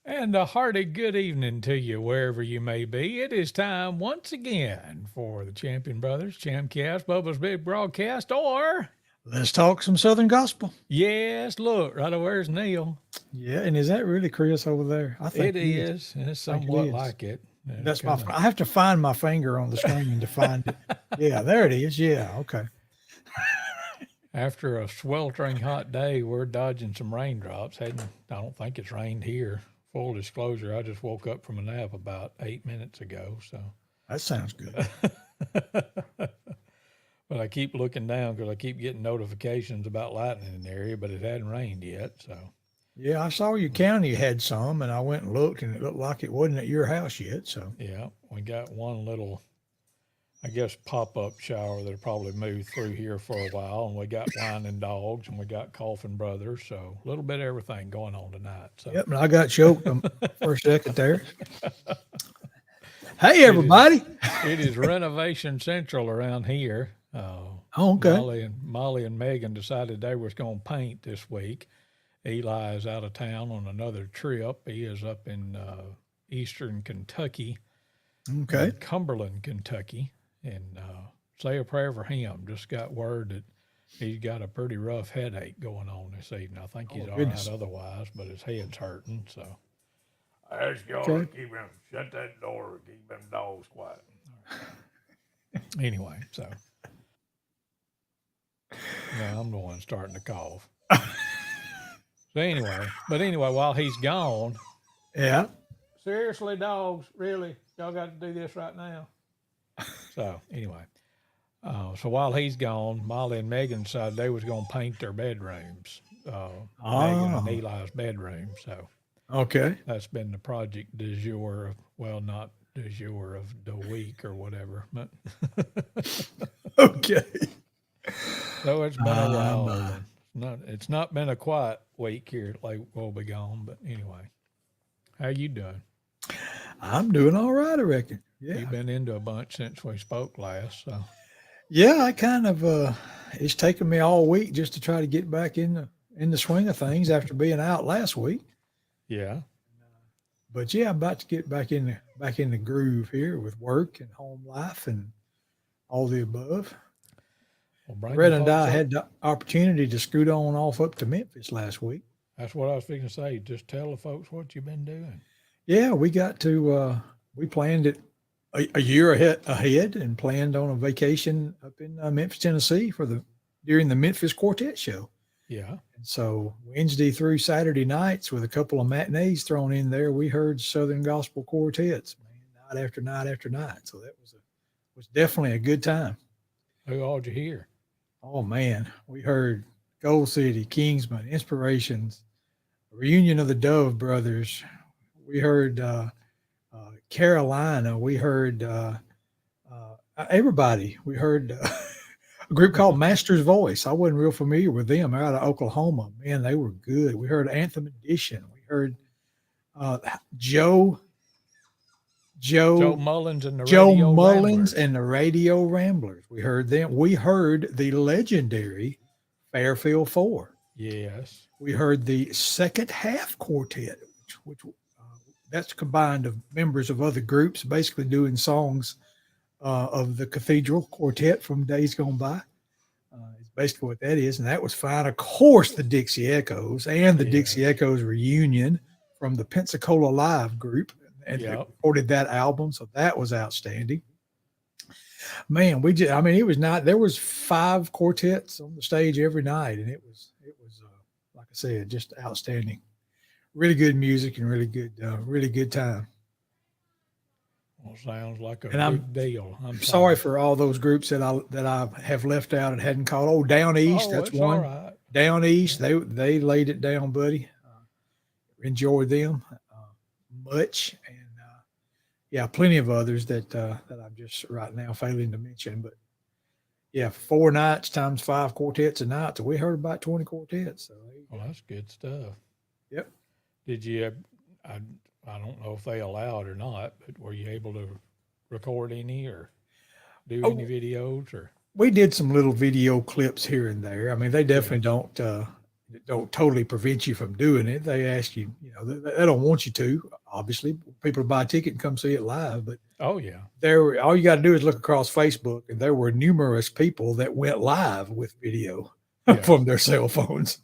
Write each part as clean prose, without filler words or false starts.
And a hearty good evening to you, wherever you may be. It is time once again for the Champion Brothers, ChampCast, Bubba's Big Broadcast, or, Let's talk some Southern gospel. yes, look, right over there's Neal. Yeah, and is that really Chris over there? I think It it is. is. It's I think it somewhat is. like it. It's That's my. kind I have to find my finger on the screen to find it. Yeah, there it is. Yeah, okay. after a sweltering hot day, we're dodging some raindrops. I don't think it's rained here. Full disclosure, I just woke up from a nap about 8 minutes ago, so. That sounds good. But I keep looking down because I keep getting notifications about lightning in the area, but it hadn't rained yet. So, Yeah, I saw your county had some, and I went and looked, and it looked like it wasn't at your house yet. So yeah, we got one little, I guess, pop up shower that'll probably move through here for a while. And we got whining dogs and we got coughing brothers. So, a little bit of everything going on tonight. So, yep, and I got choked for a second there. Hey, it is, everybody. it is renovation central around here. Oh, okay. Molly and Megan decided they was going to paint this week. Eli is out of town on another trip. He is up in eastern Kentucky, Okay. Cumberland, Kentucky, and say a prayer for him. Just got word that he's got a pretty rough headache going on this evening. I think he's Oh, all right goodness. otherwise, but his head's hurting. So I ask y'all to Okay. keep him, shut that door, keep them dogs quiet. Anyway, so yeah, I'm the one starting to cough. So anyway, while he's gone, Yeah. seriously, dogs, really, y'all got to do this right now. So anyway, so while he's gone, Molly and Megan decided they was going to paint their bedrooms, Megan and Oh, Eli's bedroom. So okay. that's been the project du jour of, well, not du jour of the week or whatever, but Okay. so it's been a My, while. my. And it's not been a quiet week here at Lake Wobegon, but anyway, how you doing? I'm doing all right, I reckon. Yeah. You've been into a bunch since we spoke last, so Yeah, I kind of it's taken me all week just to try to get back in the swing of things after being out last week. yeah. But yeah, I'm about to get back in the groove here with work and home life and all the above. Well, bring the Red and folks I up. had the opportunity to scoot on off up to Memphis last week. That's what I was fixing to say. Just tell the folks what you've been doing. Yeah, we got to we planned it a year ahead and planned on a vacation up in Memphis, Tennessee for the during the Memphis Quartet show. Yeah. And so Wednesday through Saturday nights, with a couple of matinees thrown in there, we heard Southern Gospel quartets, man, night after night after night. So that was definitely a good time. Who all did you hear? Oh man, we heard Gold City, Kingsman, Inspirations, a reunion of the Dove Brothers. We heard Carolina. We heard everybody. We heard a group called Master's Voice. I wasn't real familiar with them. They're out of Oklahoma. Man, they were good. We heard Anthem Edition. We heard uh, Joe Joe Joe Mullins and the Joe Radio Mullins Ramblers. and the Radio Ramblers. We heard them. We heard the legendary Fairfield Four. Yes. We heard the second half quartet, which that's combined of members of other groups, basically doing songs of the Cathedral Quartet from days gone by. Is basically what that is, and that was fine. Of course, the Dixie Echoes and the Dixie Yes. Echoes reunion from the Pensacola Live group, and they Yep. recorded that album, so that was outstanding. Man, we just, I mean, it was not. There was five quartets on the stage every night, and it was like I said, just outstanding. Really good music and really good time. Well, sounds like a And I'm big deal. I'm sorry sorry. for all those groups that I have left out and hadn't called. Oh, Down East, Oh, that's it's all one. right. Down East, Yeah. they laid it down, buddy. Enjoyed them much, and yeah, plenty of others that I'm just right now failing to mention. But yeah, 4 nights times five quartets a night, so we heard about 20 quartets. So there you Well, go. that's good stuff. Yep. Did you? I I don't know if they allow it or not, but were you able to record any or do any Oh, videos or? we did some little video clips here and there. I mean, they Yeah. definitely don't. don't totally prevent you from doing it. They ask you, they don't want you to. Obviously, people buy a ticket and come see it live. But Oh yeah. all you got to do is look across Facebook, and there were numerous people that went live with video Yeah. from their cell phones.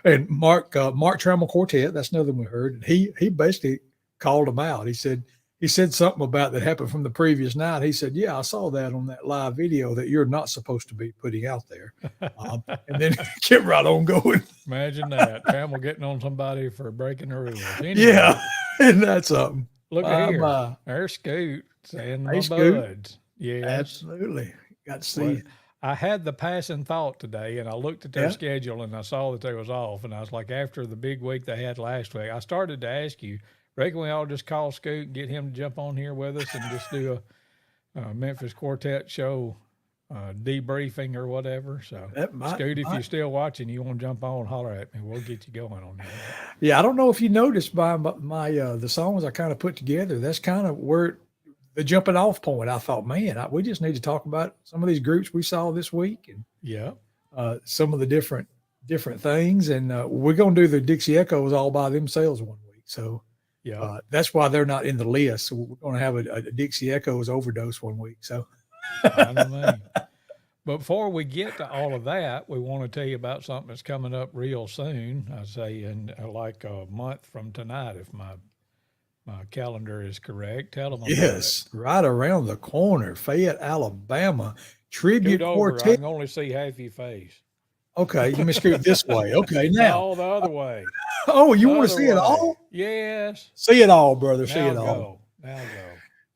And Mark Trammell Quartet, that's another one we heard. And he basically called them out. He said something about that happened from the previous night. He said, "Yeah, I saw that on that live video that you're not supposed to be putting out there." And then kept right on going. Imagine that. Trammell getting on somebody for breaking the rules. Anyway, Yeah, and that's something. look Bye, at here. bye. There's Scoot saying my Hey, Scoot. buds. Yes. Absolutely. Got to Well, see. I had the passing thought today, and I looked at their Yeah. schedule, and I saw that they was off, and I was like, after the big week they had last week, I started to ask you, reckon we all just call Scoot and get him to jump on here with us and just do a Memphis Quartet show debriefing or whatever. So, That might, Scoot, if might- you're still watching, you want to jump on, holler at me. We'll get you going on here. Yeah, I don't know if you noticed by my the songs I kind of put together. That's kind of where the jumping off point. I thought, man, we just need to talk about some of these groups we saw this week and Yeah. some of the different things. And we're going to do the Dixie Echoes all by themselves one week. So Yeah. that's why they're not in the list. So we're going to have a Dixie Echoes overdose one week. So I know me. But before we get to all of that, we want to tell you about something that's coming up real soon. I say in like a month from tonight, if my calendar is correct. Tell them about yes, right around the corner, Fayette, Alabama, it. tribute Scoot over. I quartet. can only see half your face. Okay, you may scoot this way. Okay, now. No, the other way. Oh, you want to Other see it way. all? Yes. See it all, brother. See Now it all. go. Now go.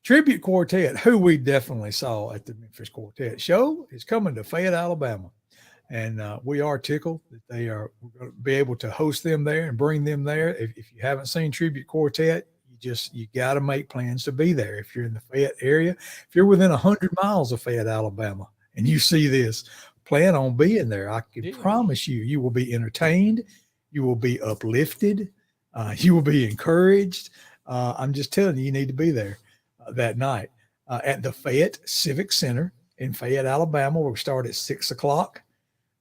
Tribute Quartet, who we definitely saw at the Memphis Quartet show, is coming to Fayette, Alabama. And we are tickled that we're going to be able to host them there and bring them there. If you haven't seen Tribute Quartet, you got to make plans to be there. If you're in the Fayette area, if you're within 100 miles of Fayette, Alabama, and you see this, plan on being there. I can promise you will be entertained. You will be uplifted. You will be encouraged. I'm just telling you, you need to be there that night at the Fayette Civic Center in Fayette, Alabama. We'll start at 6 o'clock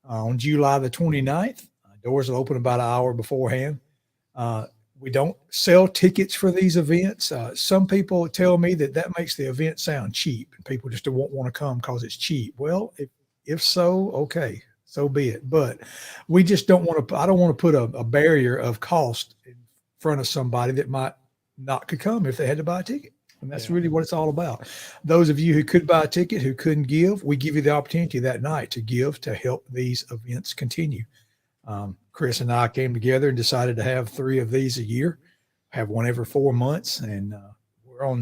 on July the 29th. Doors will open about an hour beforehand. We don't sell tickets for these events. Some people tell me that makes the event sound cheap and people just won't want to come because it's cheap. Well, if so, okay, so be it. But we just don't want to, I don't want to put a barrier of cost in front of somebody that might not could come if they had to buy a ticket. And that's really what it's all about. Those of you who could buy a ticket, who couldn't give, we give you the opportunity that night to give to help these events continue. Chris and I came together and decided to have 3 of these a year, have one every 4 months. And we're on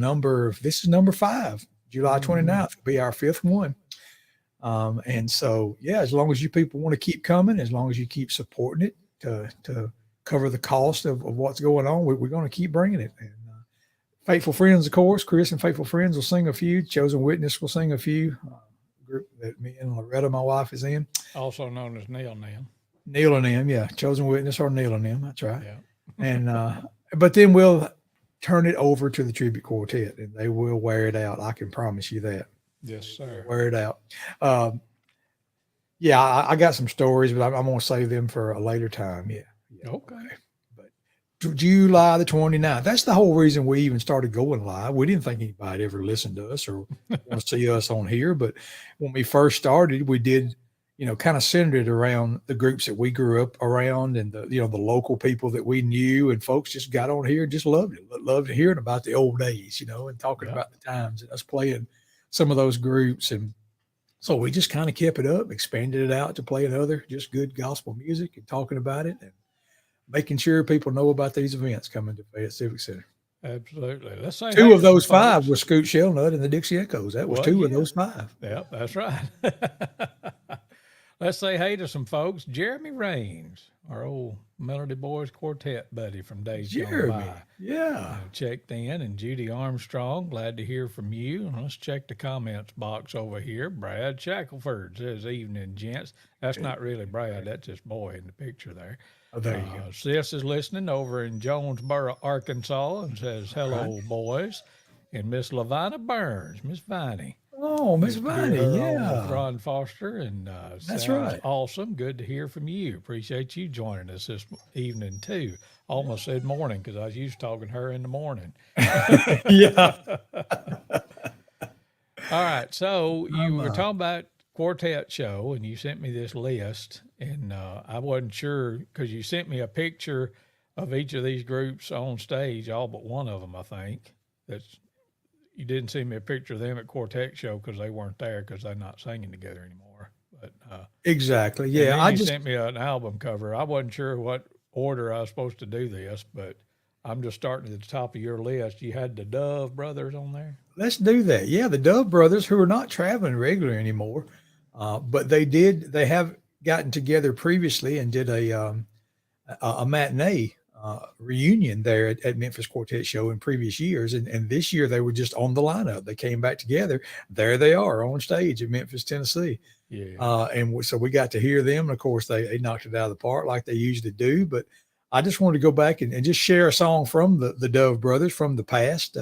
this is number 5. July 29th will be our 5th one. And so, yeah, as long as you people want to keep coming, as long as you keep supporting it to cover the cost of what's going on, we're going to keep bringing it. And Faithful Friends, of course, Chris and Faithful Friends will sing a few. Chosen Witness will sing a few. Group that me and Loretta, my wife, is in. Also known as Neal and Neal and them, yeah. Chosen Witness or Neal and them, that's right. Yeah. And but then we'll turn it over to the Tribute Quartet, and they will wear it out. I can promise you that. Yes, sir. Wear it out. Yeah, I got some stories, but I'm going to save them for a later time. Yeah. Okay. But July the 29th, that's the whole reason we even started going live. We didn't think anybody'd ever listen to us or want to see us on here. But when we first started, we did, kind of centered it around the groups that we grew up around and the local people that we knew, and folks just got on here and just loved it. Loved hearing about the old days, and talking about the times and us playing some of those groups. And so we just kind of kept it up, expanded it out to playing other just good gospel music and talking about it and making sure people know about these events coming to Fayette Civic Center. Absolutely. Let's say 2 of those some 5 folks. were Scoot Shellnut and the Dixie Echoes. That was 2 of those 5. Yep, that's right. Let's say hey to some folks. Jeremy Raines, our old Melody Boys Quartet buddy from days gone by. Yeah. Checked in. And Judy Armstrong, glad to hear from you. Let's check the comments box over here. Brad Shackelford says, evening, gents. That's not really Brad. That's just boy in the picture there. Oh, there you go. Sis is listening over in Jonesboro, Arkansas, and says, hello, boys. And Miss Lavina Burns, Miss Viney. Oh, Miss Get to Bonnie, hear her on with yeah, Ron Foster, and that's sounds right. awesome. Good to hear from you. Appreciate you joining us this evening too. Almost said morning because I was used to talking to her in the morning. Yeah. All right, so you I'm, were talking about quartet show, and you sent me this list, and I wasn't sure because you sent me a picture of each of these groups on stage, all but one of them, I think. That's You didn't send me a picture of them at quartet show because they weren't there because they're not singing together anymore. But exactly. and Yeah. then I you just, sent me an album cover. I wasn't sure what order I was supposed to do this, but I'm just starting at the top of your list. You had the Dove Brothers on there. let's do that. Yeah. The Dove brothers, who are not traveling regularly anymore, but they have gotten together previously and did a matinee reunion there at Memphis Quartet Show in previous years, and this year they were just on the lineup. They came back together. There they are on stage in Memphis, Tennessee, Yeah. so we got to hear them. And of course, they knocked it out of the park like they usually do. But I just wanted to go back and just share a song from the Dove Brothers from the past.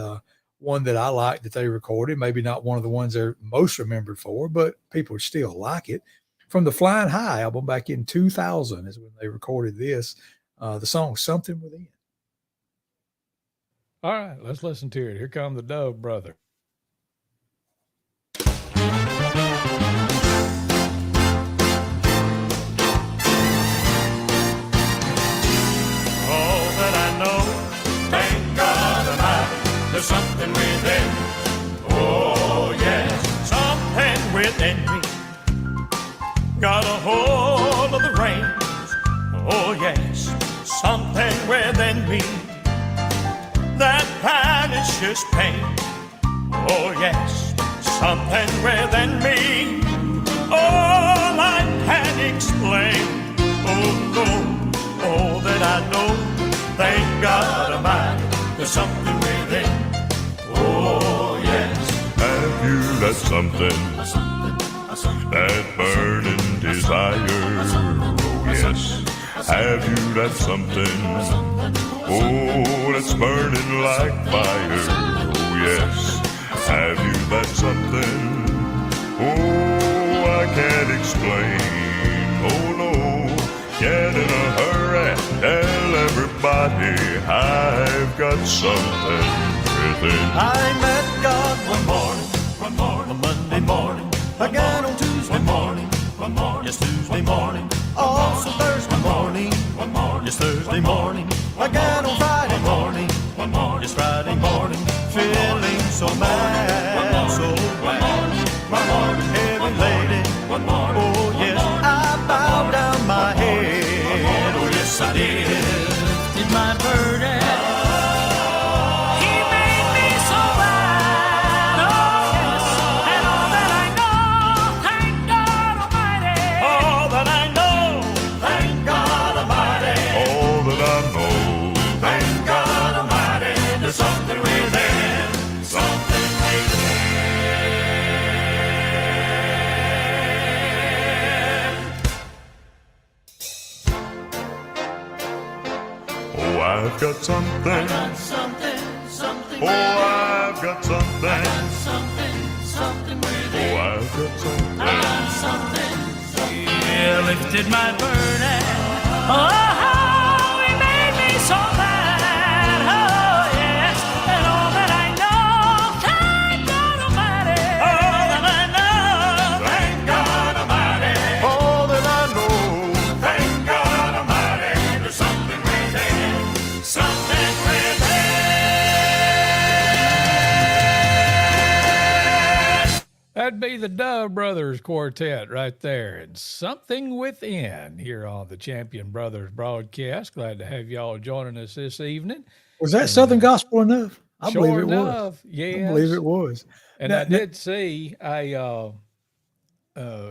One that I like that they recorded, maybe not one of the ones they're most remembered for, but people still like it. From the Flying High album back in 2000 is when they recorded this. The song "Something Within." All right, let's listen to it. Here come the Dove Brothers. All that I know, thank God Almighty, there's something within. Oh yes, something within me got a hold of the reins. Oh yes, something within me that banishes pain. Oh yes, something within me all I can explain. Oh no, all that I know, thank God Almighty, there's something within. Oh yes. Have you that something, that burning desire? Oh yes. Have you that something, oh that's burning like fire? Oh yes. Have you that something, oh I can't explain? Oh no, get in a hurry, tell everybody I've got something within. I met God one morning, a Monday morning, again on Tuesday morning, yes Tuesday morning, also Thursday morning, yes Thursday morning, again on Friday morning, yes Friday morning, feeling so mad, so bad, heavy lady, oh yes, I bowed down my head, oh yes I did, lifted my burden. He made me so glad, oh yes, and all that I know, thank God Almighty. All that I know, thank God Almighty. All that I know, Thank God Almighty, there's something within, something within. oh I've got something, Something oh I've got something, something within. oh I've got something. Yeah, lifted my burden. Oh, how he made me so glad. Oh, yes. And all that I know, thank God Almighty. All that I know, thank God Almighty. All that I know, Thank God Almighty. There's something within, something within. That'd be the Dove Brothers Quartet right there, and Something Within here on the Champion Brothers broadcast. Glad to have y'all joining us this evening. Was that And Southern Gospel enough? I believe sure it was. enough, I believe yes. it was. And Now, I did see, I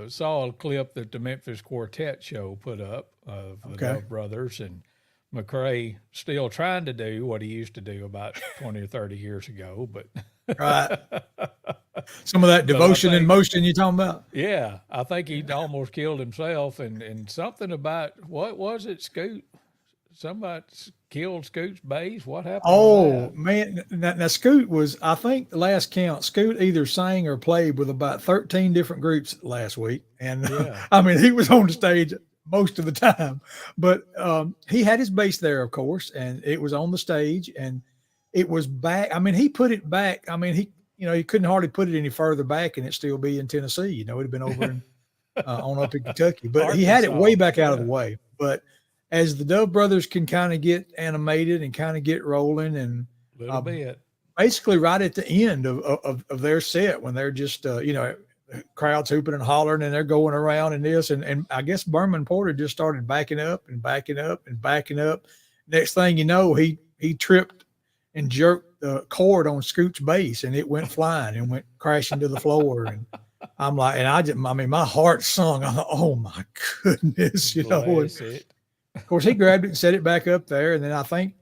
saw a clip that the Memphis Quartet show put up of the Okay. Dove Brothers, and McCrae still trying to do what he used to do about 20 or 30 years ago. But right. Some of that devotion and think- motion you're talking about. yeah, I think he almost killed himself, and something about, what was it, Scoot? somebody killed Scoot's bass. What happened? Oh to man, now Scoot was, I think the last count, Scoot either sang or played with about 13 different groups last week. And Yeah. I mean, he was on the stage most of the time, but he had his bass there, of course, and it was on the stage and it was back. I mean, he put it back. I mean, he couldn't hardly put it any further back and it still be in Tennessee. It'd been over in, on up in Kentucky, but he had it way back out of the way. But as the Dove Brothers can kind of get animated and kind of get rolling, and that? A little bit. basically right at the end of their set when they're just crowds hooping and hollering and they're going around and this and I guess Berman Porter just started backing up and backing up and backing up. Next thing you know, he tripped and jerked the cord on Scoot's bass and it went flying and went crashing to the floor. And I'm like, and my heart sunk. I thought, oh my goodness, Bless it. Of course, he grabbed it and set it back up there, and then I think,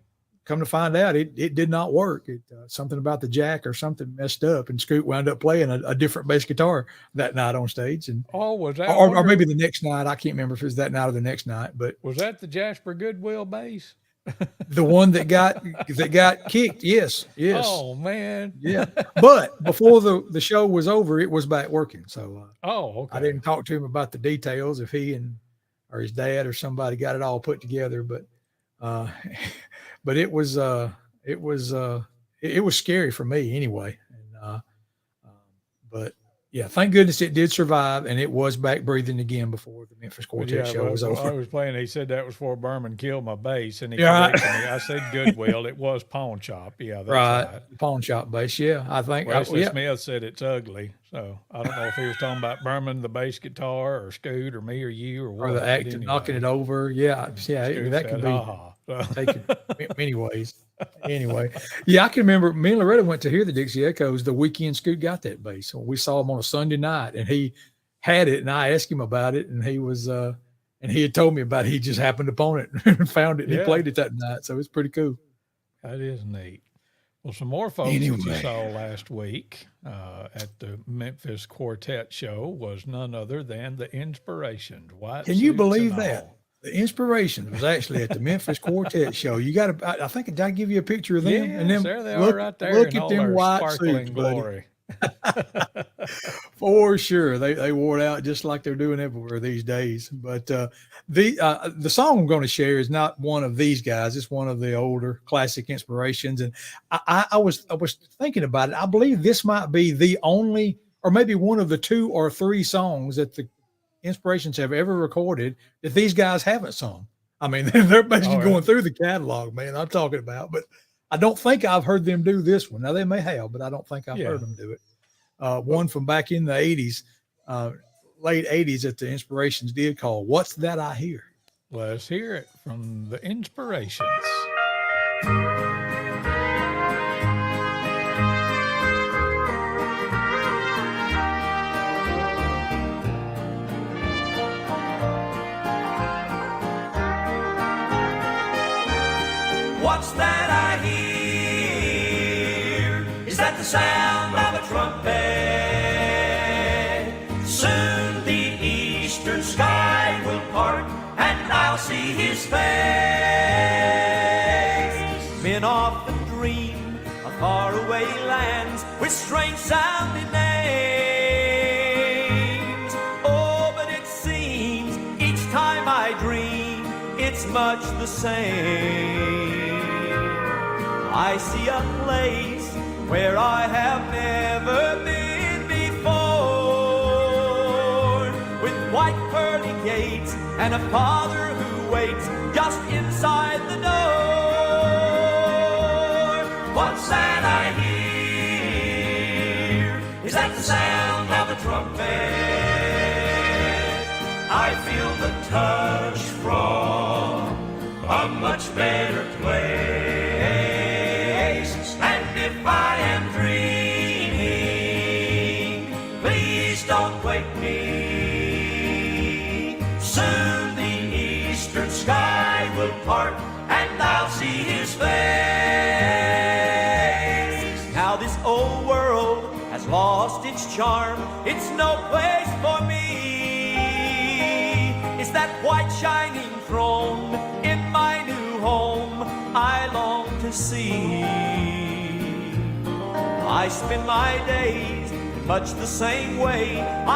come to find out, it did not work. Something about the jack or something messed up, and Scoot wound up playing a different bass guitar that night on stage. And was that? Or maybe the next night. I can't remember if it was that night or the next night. But was that the Jasper Goodwill bass? The one that got kicked? Yes. Oh man. Yeah. But before the show was over, it was back working. So okay. I didn't talk to him about the details if he or his dad or somebody got it all put together, but it was scary for me anyway. And but yeah, thank goodness it did survive, and it was back breathing again before the Memphis Quartet show was over. I was playing. He said that was before Berman killed my bass, and he Yeah, corrected me. I said Goodwill. It was Pawn Shop. Yeah, that's right. Pawn Shop bass. Yeah, I think Wesley Smith said it's ugly. So I don't know if he was talking about Berman, the bass guitar, or Scoot, or me, or you, or what. Or the act of knocking it over. Yeah, that Scoot could said, be taken many ways. Anyway, yeah, I can remember me and Loretta went to hear the Dixie Echoes the weekend Scoot got that bass. So we saw him on a Sunday night, and he had it, and I asked him about it, and he was and he had told me about it. He just happened upon it and found it, and he played it that night. So it's pretty cool. That is neat. Well, some more folks that you saw last week at the Memphis Quartet show was none other than the Inspirations. Can you believe that? The Inspirations was actually at the Memphis Quartet show. You got to, I think, did I give you a picture of them? Yeah, and then there they are right there. Look at them white suits, glory. For sure. They wore it out just like they're doing everywhere these days. But the song I'm going to share is not one of these guys. It's one of the older classic Inspirations. And I was thinking about it. I believe this might be the only, or maybe one of the 2 or 3 songs that the Inspirations have ever recorded that these guys haven't sung. I mean, they're basically going through the catalog, man, I'm talking about, but I don't think I've heard them do this one. Now they may have, but I don't think I've heard them do it. One from back in the 80s, late 80s that the Inspirations did called What's That I Hear? Let's hear it from the Inspirations. What's that I hear? Is that the sound of a trumpet? Soon the eastern sky will part and I'll see his face. Men often dream of faraway lands with strange sounding names. Oh, but it seems each time I dream it's much the same. I see a place where I have never been before, with white pearly gates and a father who waits just inside the door. What's that I hear? Is that the sound of a trumpet? I feel the touch from a much better place. And if I am dreaming, please don't wake me. Soon the eastern sky will part and I'll see his face. Now this old world has lost its charm. It's no place for me. It's that white shining throne in my new home. long to see. I spend my days in much the same way.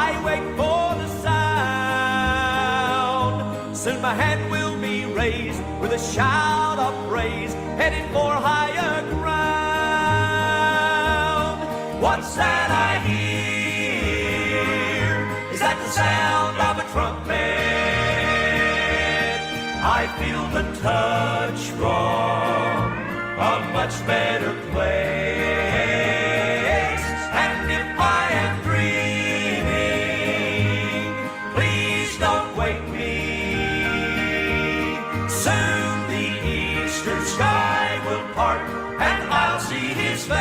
I wait for the sound. Soon my hand will be raised with a shout of praise, headed for higher ground. What's that I hear? Is that the sound of a trumpet? I feel the touch from a much better place. And if I am dreaming, please don't wake me. Soon the eastern sky will part and I'll see his face.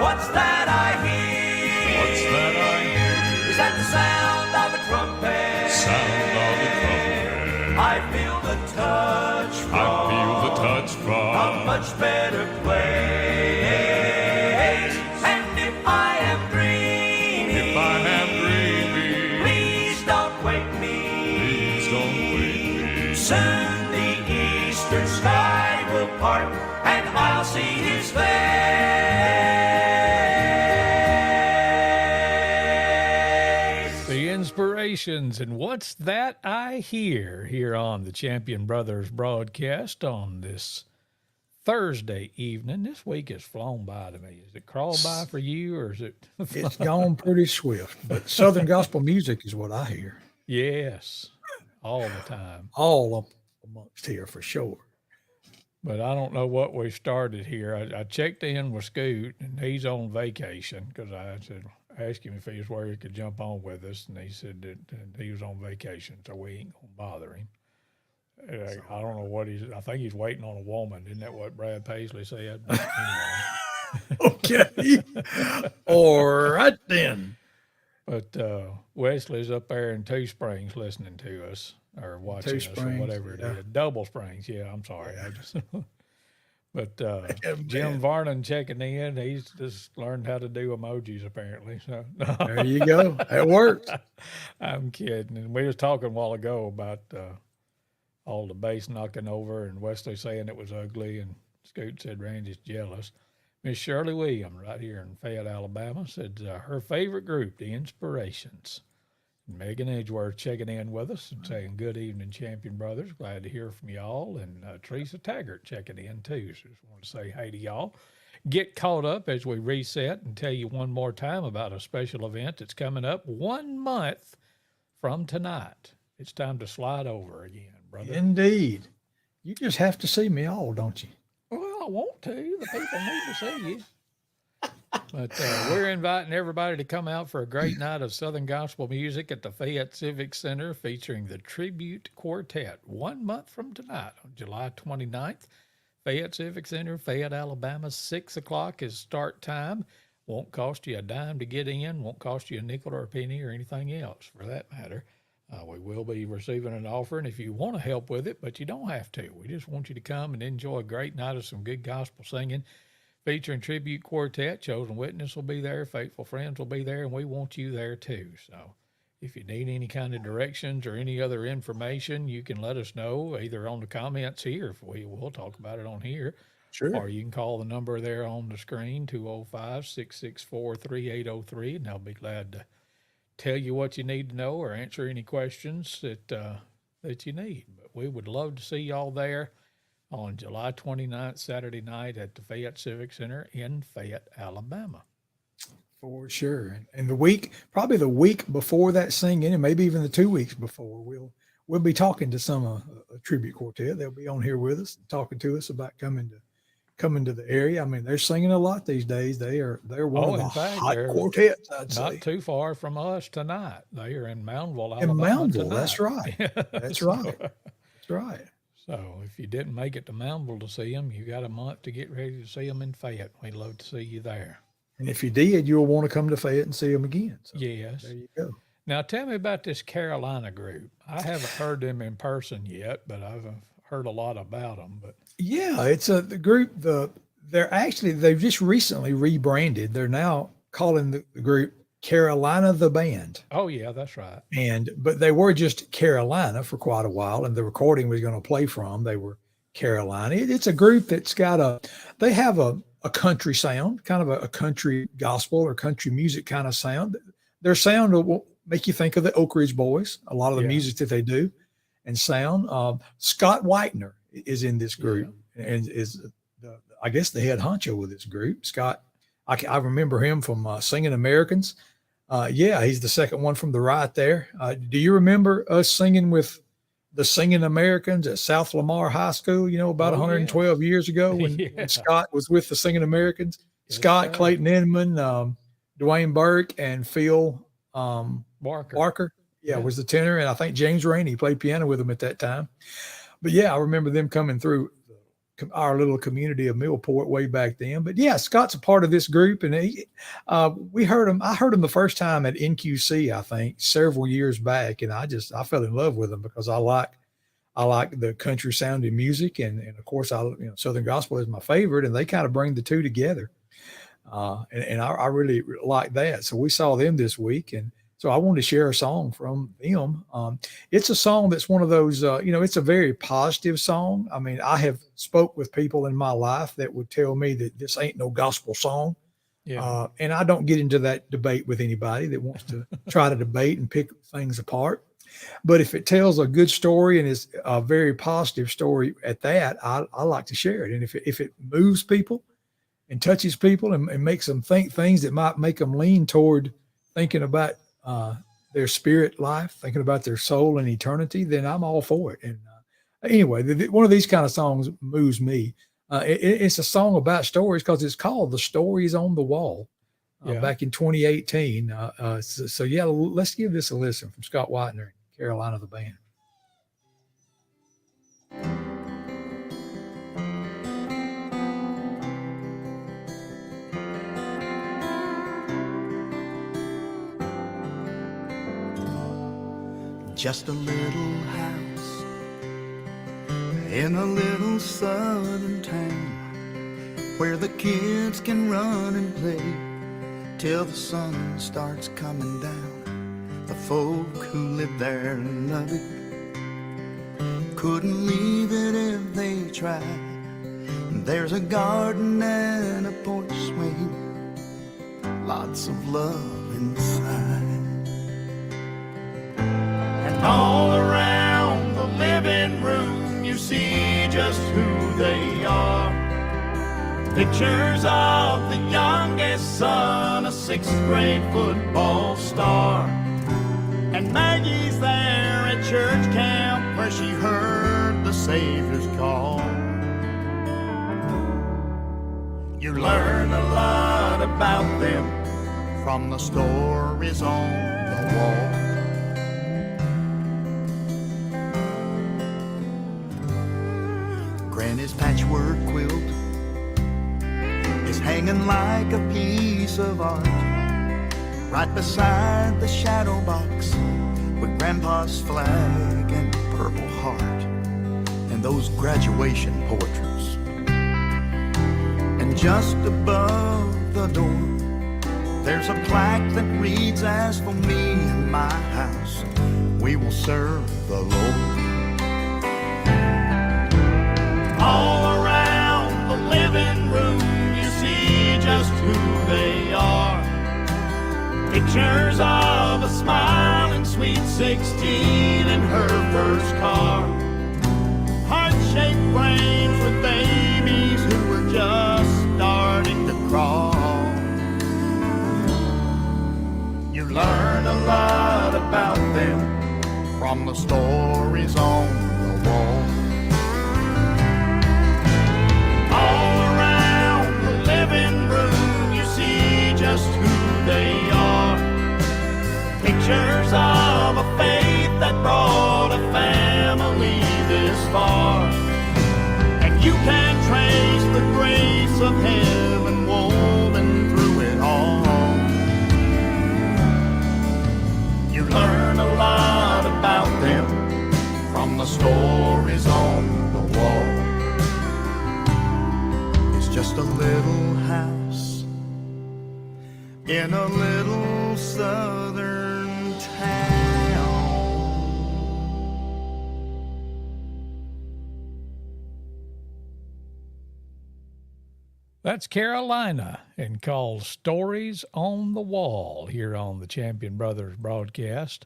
What's that I hear? What's that I hear? Is that the sound of a trumpet? Sound of a trumpet. I feel the touch I feel the touch a from much better place. And if I am dreaming, If I am dreaming, please don't wake me. please don't wake me. Soon the eastern sky will part and I'll see his face. The Inspirations and What's That I Hear here on the Champion Brothers broadcast on this Thursday evening. This week has flown by to me. Is it crawled by for you or is it? It's gone pretty swift, but Southern gospel music is what I hear Yes, all the time. all up amongst here for sure. But I don't know what we started here. I checked in with Scoot, and he's on vacation because I said, asked him if he was where he could jump on with us, and he said that he was on vacation, so we ain't gonna bother him. I don't know what I think he's waiting on a woman. Isn't that what Brad Paisley said? But anyway. Okay. All right then. But Wesley's up there in Two Springs listening to us or watching us or Springs, whatever it yeah. is. Double Springs, yeah. I'm sorry. I just. But man. Jim Varnon checking in. He's just learned how to do emojis apparently. So There you go. That works. I'm kidding. And we was talking a while ago about all the bass knocking over and Wesley saying it was ugly, and Scoot said Randy's jealous. Miss Shirley Williams, right here in Fayette, Alabama, said her favorite group, The Inspirations. Megan Edgeworth checking in with us and saying, good evening, Champion Brothers. Glad to hear from y'all. And Teresa Taggart checking in too. So just want to say hey to y'all. Get caught up as we reset and tell you one more time about a special event that's coming up 1 month from tonight. It's time to slide over again, brother. Indeed. You just have to see me all, don't you? Well, I want to. The people need to see you. But we're inviting everybody to come out for a great night of Southern gospel music at the Fayette Civic Center featuring the Tribute Quartet 1 month from tonight on July 29th. Fayette Civic Center, Fayette, Alabama, 6 o'clock is start time. Won't cost you a dime to get in, won't cost you a nickel or a penny or anything else for that matter. We will be receiving an offering if you want to help with it, but you don't have to. We just want you to come and enjoy a great night of some good gospel singing featuring Tribute Quartet. Chosen Witness will be there. Faithful Friends will be there, and we want you there too. So if you need any kind of directions or any other information, you can let us know either on the comments here, if we'll talk about it on here, Sure. or you can call the number there on the screen, 205-664-3803, and they'll be glad to tell you what you need to know or answer any questions that you need. But we would love to see y'all there on July 29th, Saturday night at the Fayette Civic Center in Fayette, Alabama. For sure. And probably the week before that singing, and maybe even the 2 weeks before, we'll be talking to some a tribute quartet. They'll be on here with us, talking to us about coming to the area. I mean, they're singing a lot these days. They're one of the hot quartets, I'd say. Not too far from us tonight. They are in Moundville, Alabama. In Moundville, tonight. that's right. That's right. That's right. So if you didn't make it to Moundville to see them, you got a month to get ready to see them in Fayette. We'd love to see you there. And if you did, you'll want to come to Fayette and see them again. So Yes. there you go. Now tell me about this Carolina group. I haven't heard them in person yet, but I've heard a lot about them. But Yeah, it's the group. They've just recently rebranded. They're now calling the group Carolina the Band. oh yeah, that's right. But they were just Carolina for quite a while, and the recording was going to play from. They were Carolina. It's a group that's got they have a country sound, kind of a country gospel or country music kind of sound. Their sound will make you think of the Oak Ridge Boys, a lot of the Yeah. music that they do and sound. Scott Whitener is in this group and is, I guess, the head honcho with this group. Scott, I remember him from Singing Americans. He's the second one from the right there. Do you remember us singing with the Singing Americans at South Lamar High School, about 112 years ago when Scott was with the Singing Americans? Yes, Scott, sir. Clayton Inman, Dwayne Burke, and Phil Barker. was the tenor. And I think James Rainey played piano with him at that time. But I remember them coming through our little community of Millport way back then. But Scott's a part of this group, and we heard him. I heard him the first time at NQC, I think, several years back, and I fell in love with him because I like the country sounding music, and of course Southern gospel is my favorite, and they kind of bring the two together, and I really like that. So we saw them this week, and so I wanted to share a song from them. It's a song that's one of those, it's a very positive song. I mean, I have spoke with people in my life that would tell me that this ain't no gospel song. Yeah. And I don't get into that debate with anybody that wants to try to debate and pick things apart. But if it tells a good story and is a very positive story at that, I like to share it. And if it moves people and touches people and makes them think things that might make them lean toward thinking about their spirit life, thinking about their soul and eternity, then I'm all for it. And anyway, one of these kind of songs moves me. It's a song about stories because it's called The Stories on the Wall back in 2018. Let's give this a listen from Scott Whitener, Carolina, the band. Just a little house in a little southern town where the kids can run and play till the sun starts coming down. The folk who live there love it, couldn't leave it if they tried. There's a garden and a porch swing, lots of love inside. All around the living room you see just who they are. Pictures of the youngest son, a 6th grade football star. And Maggie's there at church camp where she heard the Savior's call. You learn a lot about them from the stories on the wall. Granny's patchwork quilt is hanging like a piece of art right beside the shadow box with Grandpa's flag and Purple Heart and those graduation portraits. And just above the door there's a plaque that reads, "As for me and my house, we will serve the Lord." All around the living room you see just who they are. Pictures of a smiling sweet 16 in her first car. Heart-shaped frames with babies who were just starting to crawl. You learn a lot about them from the stories on the wall. All around the living room you see just who they are. Pictures of a faith that brought a family this far. And you can trace the grace of heaven woven through it all. You learn a lot about them from the stories on the wall. Just a little house in a little southern town. That's Carolina and called Stories on the Wall here on the Champion Brothers broadcast.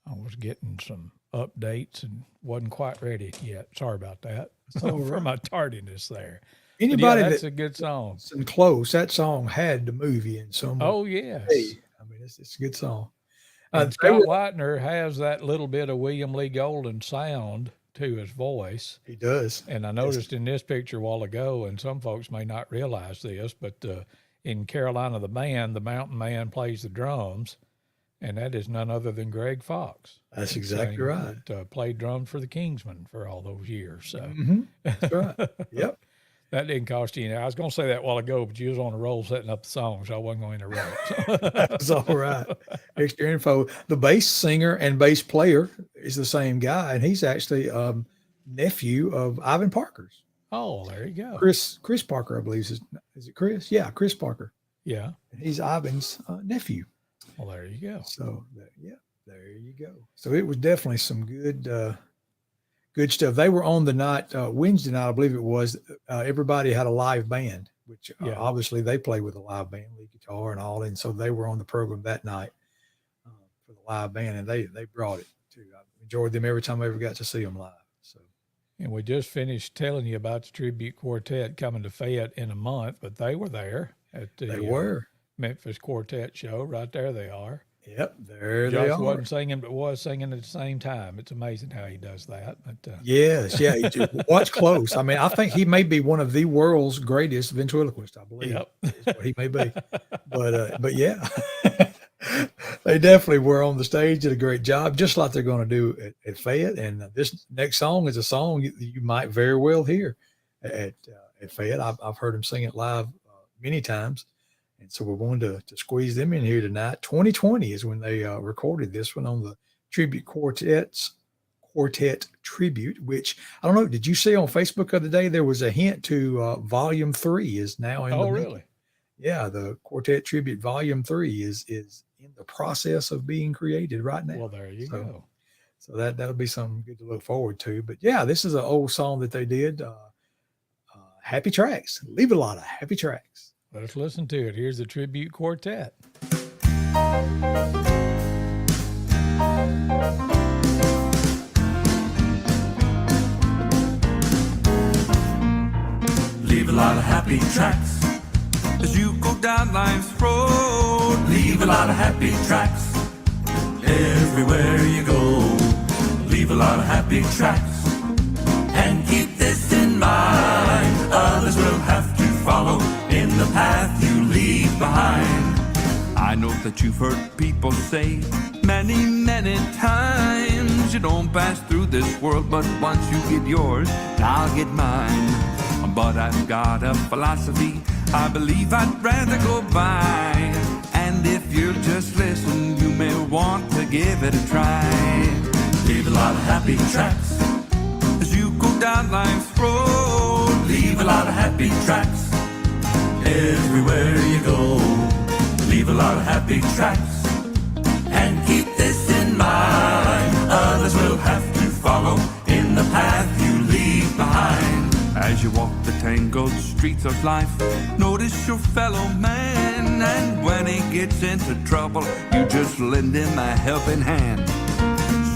I was getting some updates and wasn't quite ready yet. Sorry about that for my tardiness there. But Anybody yeah, that's a good song. and close, that song had the movie in some way. Oh, yes. I mean, it's a good song. And Scott Whitener has that little bit of William Lee Golden sound to his voice. He does. And I noticed in this picture a while ago, and some folks may not realize this, but in Carolina, the Mountain Man plays the drums, and that is none other than Greg Fox. That's exactly right. That, played drums for the Kingsmen for all those years. So That's right. Yep. that didn't cost you anything. I was going to say that a while ago, but you was on a roll setting up the song, so I wasn't going to interrupt. That's all right. Extra info. The bass singer and bass player is the same guy, and he's actually nephew of Ivan Parker's. Oh, there you go. Chris Parker, I believe. Is it Chris? Yeah, Chris Parker. Yeah. And he's Ivan's nephew. Well, there you go. So, there you go. So it was definitely some good stuff. They were on the night, Wednesday night, I believe it was. Everybody had a live band, which obviously they play with a live band, lead guitar and all. And so they were on the program that night for the live band, and they brought it too. I enjoyed them every time I ever got to see them live. So, and we just finished telling you about the tribute quartet coming to Fayette in a month, but they were there at the Memphis Quartet show. Right there they are. Yep, there Josh they are. wasn't singing, but was singing at the same time. It's amazing how he does that. But, yes, watch close. I mean, I think he may be one of the world's greatest ventriloquists. I believe is what he may be. But yeah, they definitely were on the stage, did a great job, just like they're going to do at Fayette. And this next song is a song you might very well hear at Fayette. I've heard him sing it live many times. And so we wanted to squeeze them in here tonight. 2020 is when they recorded this one on the Tribute Quartet Tribute, which I don't know. Did you see on Facebook the other day? There was a hint to Volume 3 is now in. Oh, really? Yeah, the Quartet Tribute Volume 3 is in the process of being created right now. Well, there you go. So that'll be something good to look forward to. But yeah, this is an old song that they did. Happy Tracks. Leave a lot of happy tracks. Let's listen to it. Here's the Tribute Quartet. Leave a lot of happy tracks as you go down life's road. Leave a lot of happy tracks everywhere you go. Leave a lot of happy tracks and keep this in mind. Others will have to follow in the path you leave behind. I know that you've heard people say many, many times, you don't pass through this world, but once you get yours, I'll get mine. But I've got a philosophy I believe I'd rather go by. And if you'll just listen, you may want to give it a try. Leave a lot of happy tracks as you go down life's road. Leave a lot of happy tracks everywhere you go. Leave a lot of happy tracks and keep this in mind. Others will have to follow in the path you leave behind. As you walk the tangled streets of life, notice your fellow man, and when he gets into trouble, you just lend him a helping hand.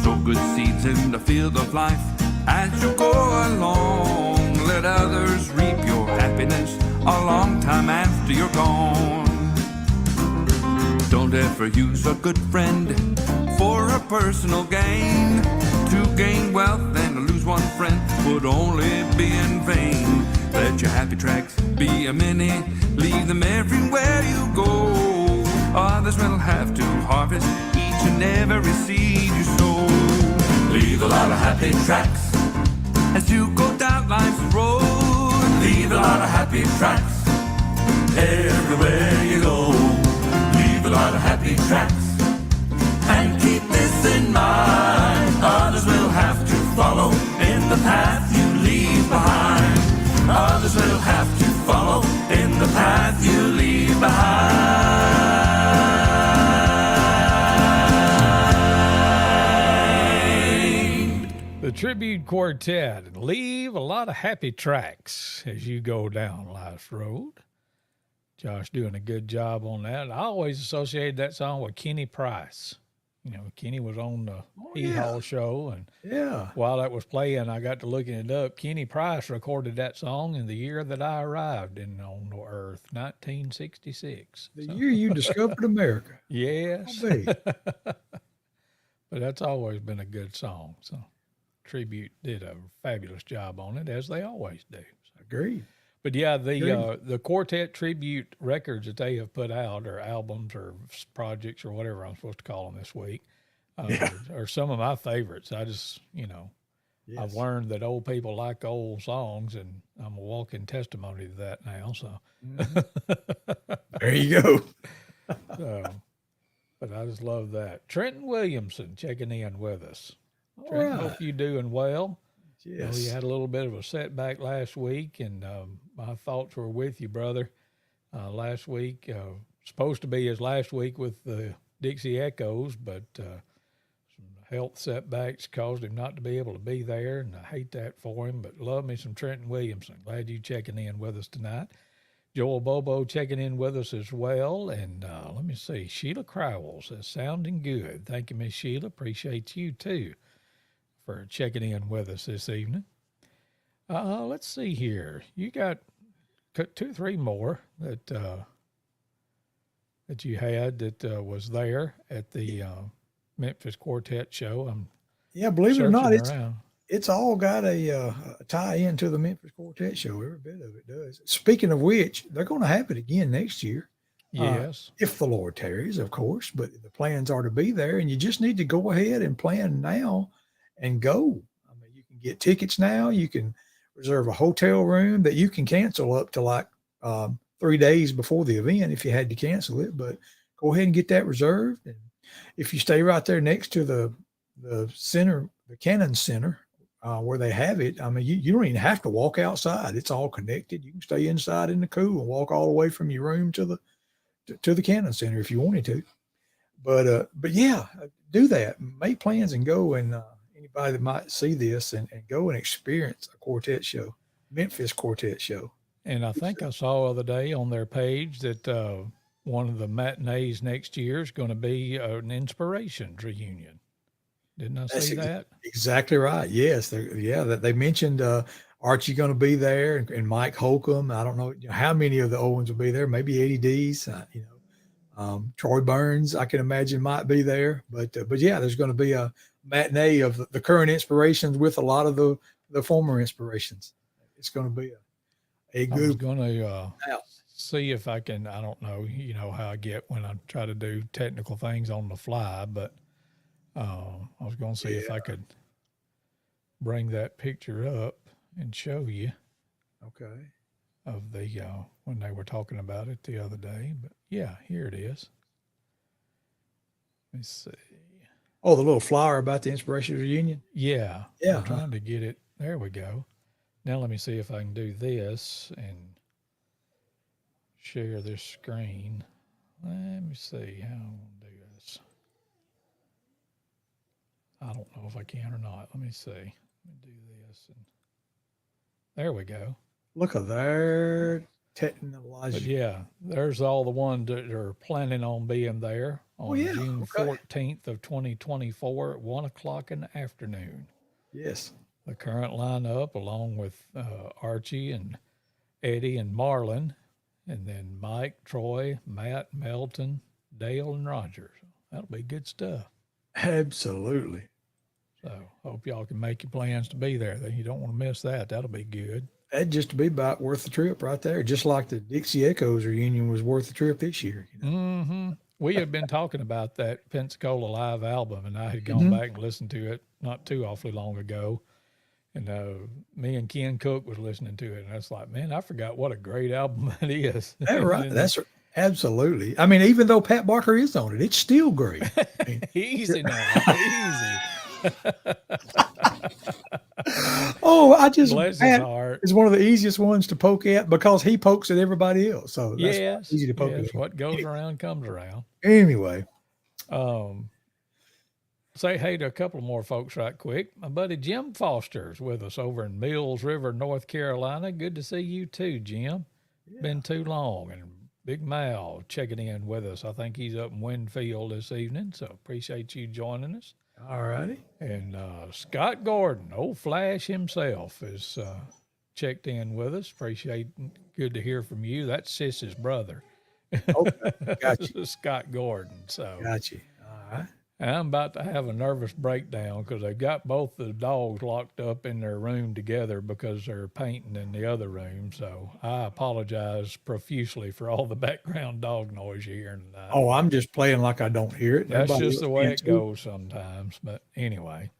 Sow good seeds in the field of life as you go along. Let others reap your happiness a long time after you're gone. Don't ever use a good friend for a personal gain. To gain wealth and to lose one friend would only be in vain. Let your happy tracks be a many, leave them everywhere you go. Others will have to harvest each and every seed you sow. Leave a lot of happy tracks as you go down life's road. Leave a lot of happy tracks everywhere you go. Leave a lot of happy tracks and keep this in mind. Others will have to follow in the path you leave behind. Others will have to follow in the path you leave behind. The Tribute Quartet, and leave a lot of happy tracks as you go down life's road. Josh doing a good job on that. I always associated that song with Kenny Price. You know, Kenny was on the Hee Haw show, and Yeah. while that was playing, I got to looking it up. Kenny Price recorded that song in the year that I arrived on the earth, 1966. The So, year you discovered America. yes, I'll be. but that's always been a good song. So, Tribute did a fabulous job on it, as they always do. Agreed. But yeah, the quartet tribute records that they have put out, or albums, or projects, or whatever I'm supposed to call them this week, are some of my favorites. I just, Yes. I've learned that old people like old songs, and I'm a walking testimony to that now. So, There you go. so, but I just love that. Trenton Williamson checking in with us. All Trenton, right. hope you doing well. You Yes. had a little bit of a setback last week, and my thoughts were with you, brother. Last week, supposed to be his last week with the Dixie Echoes, but some health setbacks caused him not to be able to be there, and I hate that for him, but love me some Trenton Williamson. Glad you checking in with us tonight. Joel Bobo checking in with us as well, and let me see, Sheila Crowell says, sounding good. Thank you, Miss Sheila. Appreciate you, too, for checking in with us this evening. Let's see here. You got 2 or 3 more that you had that was there at the Memphis Quartet show. I'm Yeah, believe it or not, searching around. it's all got a tie into the Memphis Quartet show. Every bit of it does. Speaking of which, they're going to have it again next year. Yes. If the Lord tarries, of course, but the plans are to be there, and you just need to go ahead and plan now and go. I mean, you can get tickets now. You can reserve a hotel room that you can cancel up to like 3 days before the event if you had to cancel it. But go ahead and get that reserved. And if you stay right there next to the center, the Cannon Center, where they have it, I mean, you don't even have to walk outside. It's all connected. You can stay inside in the cool and walk all the way from your room to the Cannon Center if you wanted to. But yeah, do that. Make plans and go. And anybody that might see this and go and experience a quartet show, Memphis Quartet show. And I think I saw the other day on their page that one of the matinees next year is going to be an Inspirations reunion. Didn't I see that? Exactly right. Yes. That they mentioned Archie going to be there and Mike Holcomb. I don't know how many of the old ones will be there. Maybe Eddie D's. Troy Burns, I can imagine, might be there. But yeah, there's going to be a matinee of the current Inspirations with a lot of the former Inspirations. It's going to be a good. I was going to see if I can. I don't know. You know how I get when I try to do technical things on the fly, but I was going to see if I could bring that picture up and show you. Okay. Of the when they were talking about it the other day, but yeah, here it is. Let me see. Oh, the little flyer about the Inspirations reunion. Yeah, Yeah. I'm trying to get it. There we go. Now let me see if I can do this and share this screen. Let me see how I'm gonna do this. I don't know if I can or not. Let me see. Let me do this, and there we go. Look at their But technology. yeah, there's all the ones that are planning on being there on yeah, June okay. 14th of 2024 at 1:00 in the afternoon. Yes. The current lineup, along with Archie and Eddie and Marlon, and then Mike, Troy, Matt, Melton, Dale, and Roger. That'll be good stuff. Absolutely. So hope y'all can make your plans to be there. You don't want to miss that. That'll be good. That'd just be about worth the trip right there. Just like the Dixie Echoes reunion was worth the trip this year. Mm-hmm. We had been talking about that Pensacola live album, and I had gone back and listened to it not too awfully long ago. And me and Ken Cook was listening to it, and I was like, man, I forgot what a great album that is. That's right. That's absolutely. I mean, even though Pat Barker is on it, it's still great. I mean, Easy now, easy. oh, I just Bless his Pat heart. is one of the easiest ones to poke at because he pokes at everybody else. So that's Yes, easy to poke yes, at. what goes around comes around. Anyway, Say hey to a couple more folks right quick. My buddy Jim Foster's with us over in Mills River, North Carolina. Good to see you too, Jim. Been too long, and Big Mal checking in with us. I think he's up in Winfield this evening, so appreciate you joining us. All righty. And Scott Gordon, old Flash himself, is checked in with us. Good to hear from you. That's Sis's brother. Okay, got you. Scott Gordon. So Got you. All right. and I'm about to have a nervous breakdown because they got both the dogs locked up in their room together because they're painting in the other room. So I apologize profusely for all the background dog noise you're hearing tonight. Oh, I'm just playing like I don't hear it. That's Everybody just the else way can it too. goes sometimes. But anyway,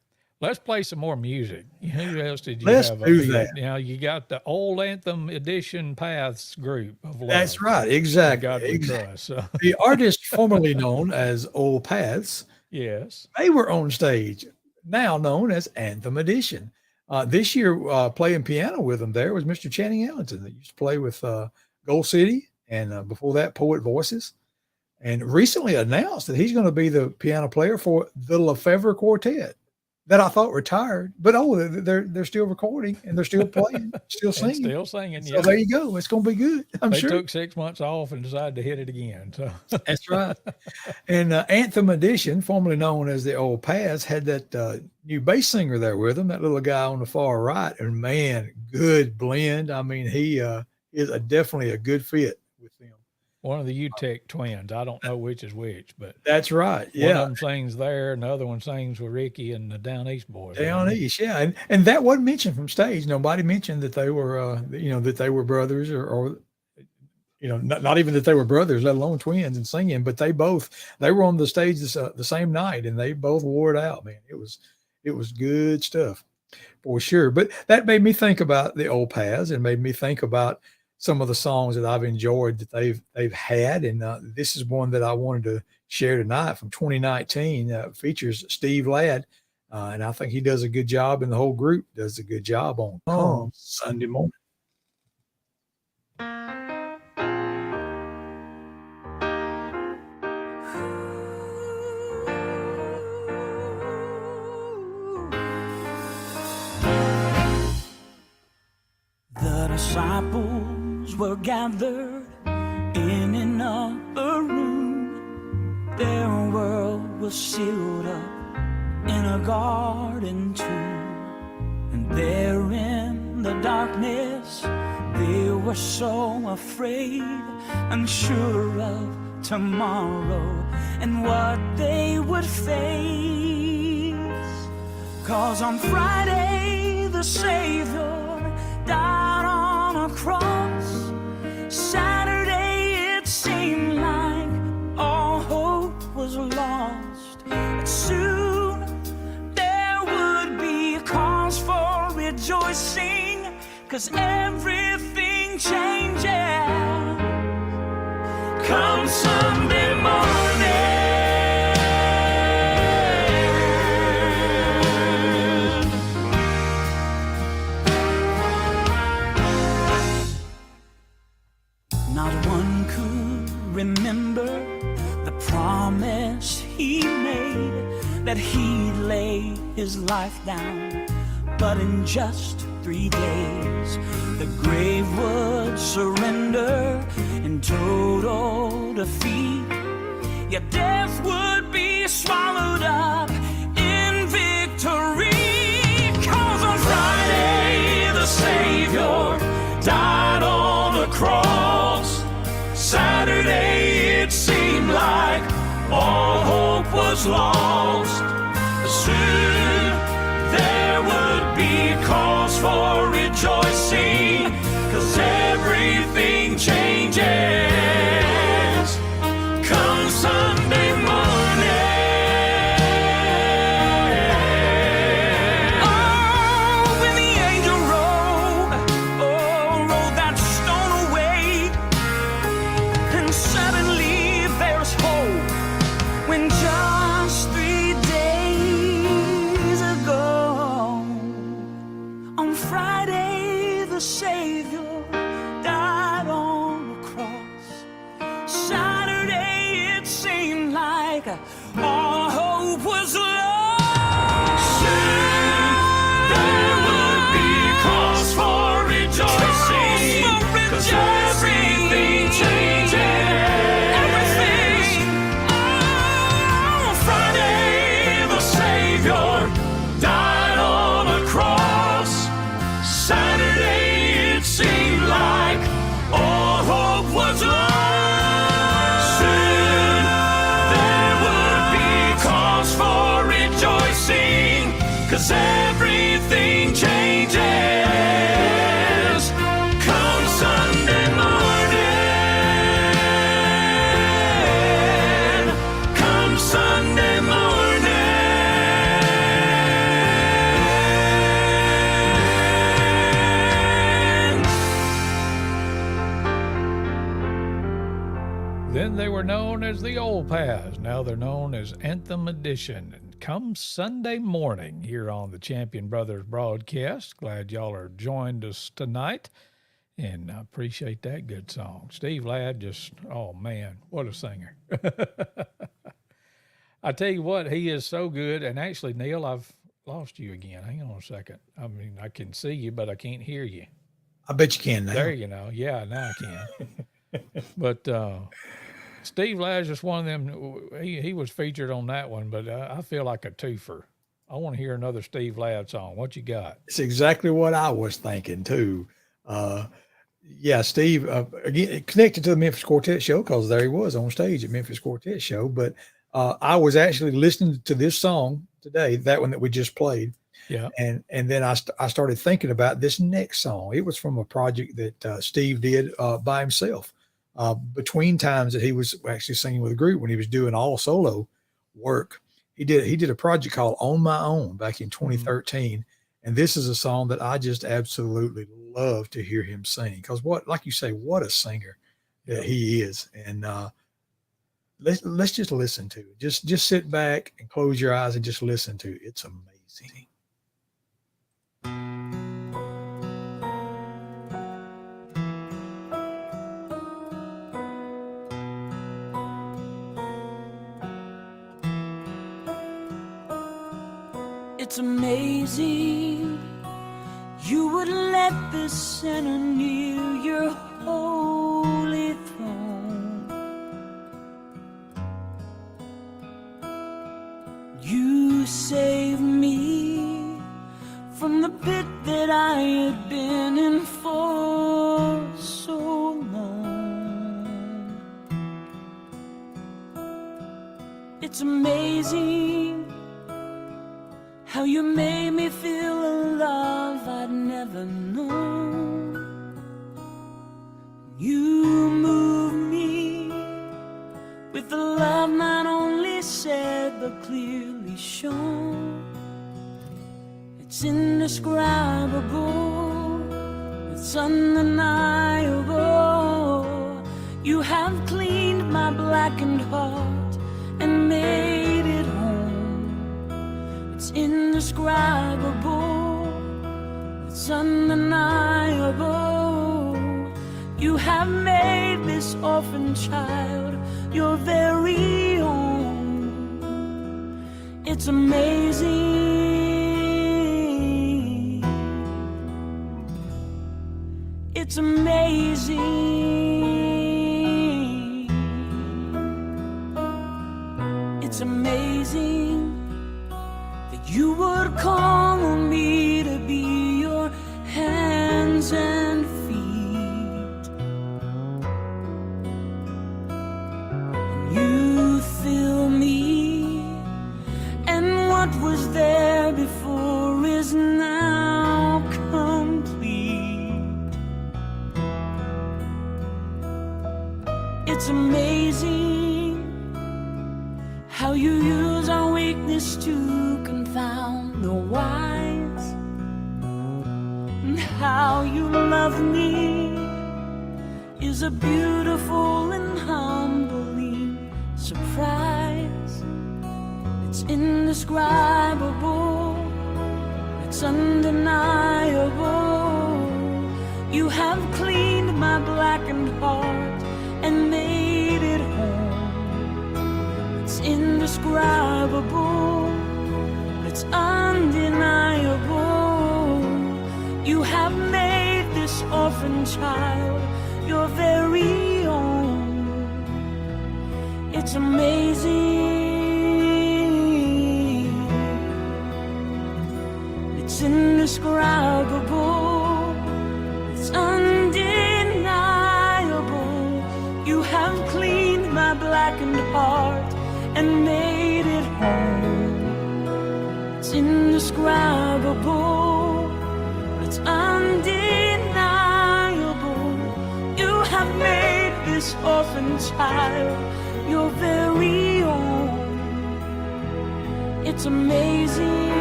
let's play some more music. Who else did you Let's have? do that. You know, you got the Old Anthem Edition Paths group of love. That's right. Exactly. God we trust. So, The artist formerly known as Old Paths, yes. they were on stage, now known as Anthem Edition. This year, playing piano with them there was Mr. Channing Ellington that used to play with Gold City, and before that, Poet Voices. And recently announced that he's going to be the piano player for the Lefevre Quartet that I thought retired. But they're still recording and they're still playing, still singing. Still singing. So Yeah. there you go. It's going to be good. I'm They sure. took 6 months off and decided to hit it again. So That's right. And Anthem Edition, formerly known as the Old Paths, had that new bass singer there with him, that little guy on the far right. And man, good blend. I mean, he is definitely a good fit with them. one of the UTEC twins. I don't know which is which, but That's right. one Yeah. of them sings there, and the other one sings with Ricky and the Down East boys. Down East, yeah, and that wasn't mentioned from stage. Nobody mentioned that they were, that they were brothers, or not even that they were brothers, let alone twins and singing. But they were on the stage the same night, and they both wore it out. Man, it was good stuff for sure. But that made me think about the Old Paths, and made me think about some of the songs that I've enjoyed that they've had, and this is one that I wanted to share tonight from 2019. Features Steve Ladd, and I think he does a good job, and the whole group does a good job on Come Sunday Morning. The disciples were gathered in an upper room. Their world was sealed up in a garden tomb. And there in the darkness, they were so afraid, unsure of tomorrow and what they would face. 'Cause on Friday, the Savior died on a cross. Saturday, it seemed like all hope was lost. But soon there would be a cause for rejoicing, 'cause everything changes come Sunday morning. Not one could remember the promise he made, that he'd lay his life down, but in just 3 days the grave would surrender in total defeat. Yet death would be swallowed up in victory. 'Cause on Friday the Savior died on the cross. Saturday it seemed like all hope was lost. Soon there would be cause for rejoicing, 'cause everything changes come Sunday morning. Oh, when the angel rolled that stone away, and suddenly there's hope, when just 3 days ago, on Friday the Savior died on the cross. Saturday it seemed like all hope was lost. Soon there would be cause for rejoicing, 'cause everything changes Then they were known as the Old Paths. Now they're known as Anthem Edition. And come Sunday morning here on the Champion Brothers broadcast. Glad y'all are joined us tonight. And I appreciate that good song. Steve Ladd just, oh man, what a singer. I tell you what, he is so good. And actually, Neal, I've lost you again. Hang on a second. I mean, I can see you, but I can't hear you. I bet you can now. There you know. Yeah, now I can. But Steve Ladd's just one of them. He was featured on that one, but I feel like a twofer. I want to hear another Steve Ladd song. What you got? It's exactly what I was thinking too. Yeah, Steve, again, connected to the Memphis Quartet show because there he was on stage at Memphis Quartet show. But I was actually listening to this song today, that one that we just played. Yeah. And then I started thinking about this next song. It was from a project that Steve did by himself. Between times that he was actually singing with a group, when he was doing all solo work, he did a project called On My Own back in 2013. And this is a song that I just absolutely love to hear him sing, because like you say, what a singer that he is. And let's just listen to it. Just sit back and close your eyes and just listen to it. It's amazing. It's amazing you would let this sinner near your holy throne. You saved me from the pit that I had been in for so long. It's amazing how you made me feel a love I'd never known. You moved me with a love not only said but clearly shown. It's indescribable, it's undeniable. You have cleaned my blackened heart and made it home. It's indescribable, it's undeniable. You have made this orphan child your very own. It's amazing. It's amazing. It's amazing you would call on me to be your hands and feet. And you fill me, and what was there before is now complete. It's amazing how you use our weakness to confound the wise, and how you love me is a beautiful and humbling surprise. It's indescribable, it's undeniable. You have cleaned my blackened heart and made it home. It's indescribable, it's undeniable. You have made this orphan child your very own. It's amazing. It's indescribable, it's undeniable. You have cleaned my blackened heart and made it home. It's indescribable, it's undeniable. You have made this orphan child your very own. It's amazing.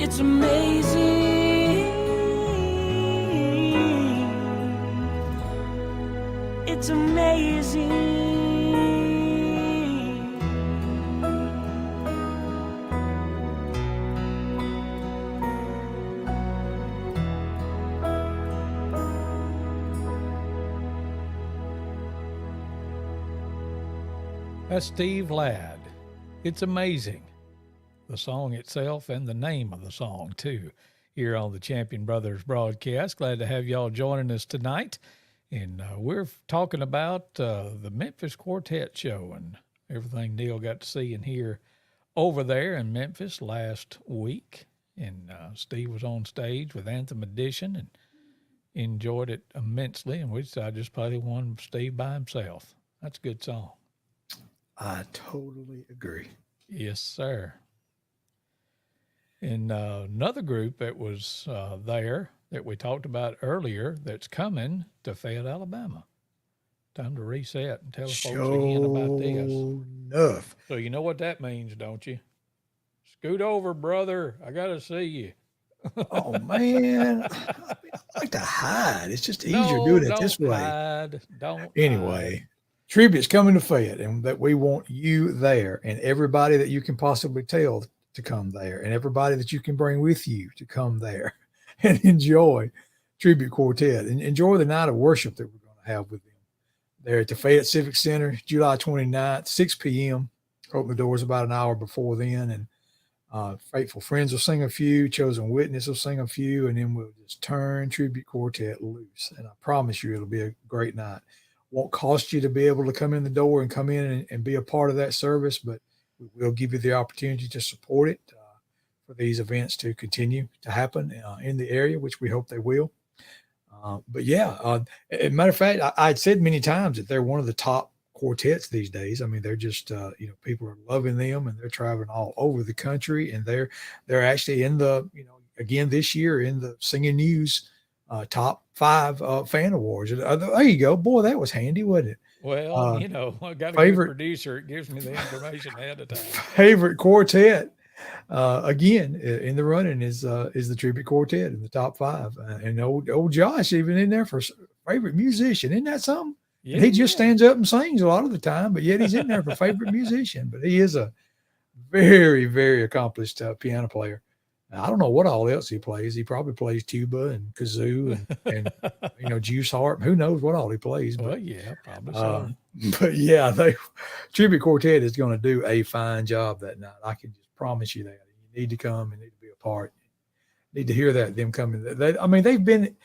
It's amazing. it's amazing. That's Steve Ladd. It's amazing. The song itself and the name of the song, too, here on the Champion Brothers broadcast. Glad to have y'all joining us tonight. And we're talking about the Memphis Quartet show and everything Neal got to see and hear over there in Memphis last week. And Steve was on stage with Anthem Edition and enjoyed it immensely. And we decided to just play one Steve by himself. That's a good song. I totally agree. Yes, sir. And another group that was there that we talked about earlier that's coming to Fayette, Alabama. Time to reset and tell folks again about this. Enough. So you know what that means, don't you? Scoot over, brother. I got to see you. Oh, man. I like to hide. It's just easier doing it this way. Hide. Don't Anyway. hide. Tribute's coming to Fayette, and that we want you there, and everybody that you can possibly tell to come there, and everybody that you can bring with you to come there and enjoy Tribute Quartet and enjoy the night of worship that we're going to have with them there at the Fayette Civic Center, July 29th, 6 p.m. Open the doors about an hour before then, and Faithful Friends will sing a few, Chosen Witness will sing a few, and then we'll just turn Tribute Quartet loose. And I promise you it'll be a great night. Won't cost you to be able to come in the door and come in and be a part of that service, but we will give you the opportunity to support it for these events to continue to happen in the area, which we hope they will. But yeah, as a matter of fact, I'd said many times that they're one of the top quartets these days. I mean, they're just, people are loving them, and they're traveling all over the country, and they're actually in the, again this year in the Singing News top 5 fan awards. There you go. Boy, that was handy, wasn't it? Well, I got a favorite good producer. It gives me the information ahead of time. Favorite quartet, again, in the running is the Tribute Quartet in the top 5. And old Josh even in there for favorite musician. Isn't that something? Yeah, he just stands up and sings a lot of the time, but yet he's in there for favorite musician. But he is a very, very accomplished piano player. I don't know what all else he plays. He probably plays tuba and kazoo and juice harp. Who knows what all he plays? But, well, yeah, probably so. But yeah, Tribute Quartet is going to do a fine job that night. I can just promise you that. You need to come and need to be a part. You need to hear that them coming. They've been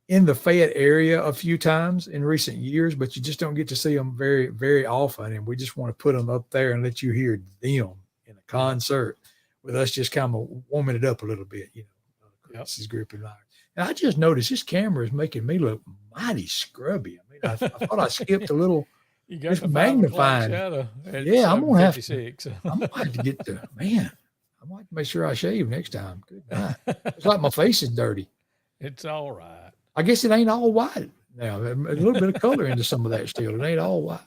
in the Fayette area a few times in recent years, but you just don't get to see them very, very often. And we just want to put them up there and let you hear them in a concert, with us just kind of warming it up a little bit, Chris's group and I. And I just noticed this camera is making me look mighty scrubby. I mean, I thought I skipped a little. You got the magnifying. Yeah, I'm gonna have to get the man. I might make sure I shave next time. Good night. It's like my face is dirty. It's all right. I guess it ain't all white now. A little bit of color into some of that still. It ain't all white.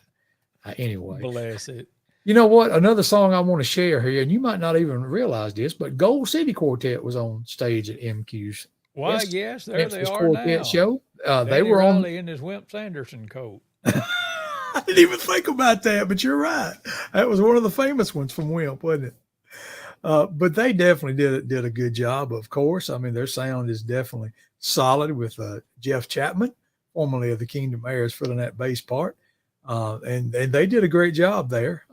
Anyway, bless it. You know what? Another song I want to share here, and you might not even realize this, but Gold City Quartet was on stage at MQ's. Why, yes, there Memphis they are Quartet now. Show. They were Riley in his Wimp Sanderson coat. I didn't even think about that, but you're right. That was one of the famous ones from Wimp, wasn't it? But they definitely did a good job, of course. I mean, their sound is definitely solid with Jeff Chapman, formerly of the Kingdom Heirs, filling that bass part. And they did a great job there.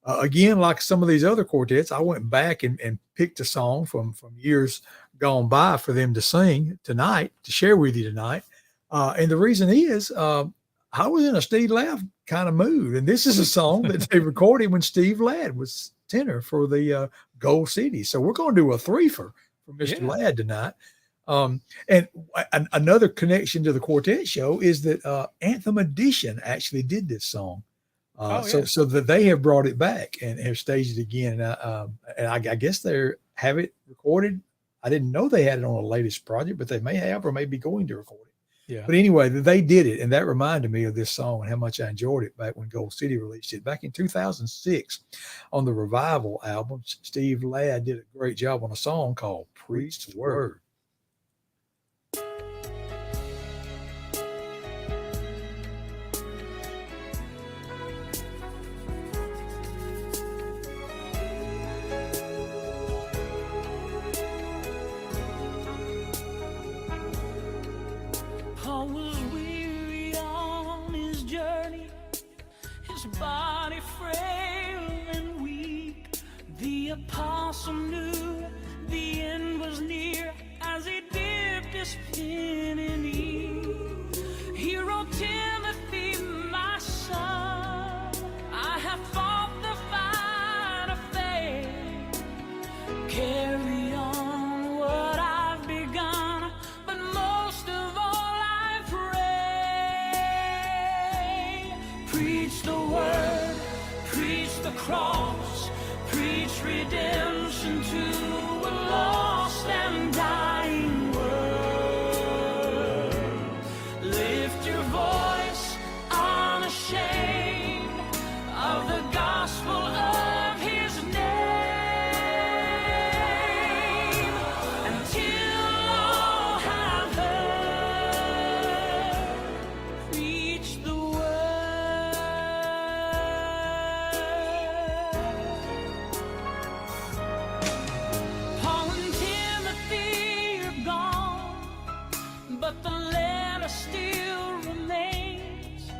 Again, like some of these other quartets, I went back and picked a song from years gone by for them to sing tonight, to share with you tonight. And the reason is I was in a Steve Ladd kind of mood. And this is a song that they recorded when Steve Ladd was tenor for the Gold City. So we're going to do a threefer for Mr. Ladd tonight. And another connection to the quartet show is that Anthem Edition actually did this song. So that they have brought it back and have staged it again. And I guess they have it recorded. I didn't know they had it on the latest project, but they may have or may be going to record it. Yeah. But anyway, they did it. And that reminded me of this song and how much I enjoyed it back when Gold City released it back in 2006 on the Revival album. Steve Ladd did a great job on a song called Priest's Word. apostle knew the end was near as he dipped his pen in ink. He wrote, Timothy, my son, I have fought the fight of faith. Carry on what I've begun, but most of all I pray. Preach the word, preach the cross, preach redemption to a lost and dying world. Lift your voice unashamed of the gospel of his name, until all have heard. Preach the word. Paul and Timothy are gone, but the letter still remains,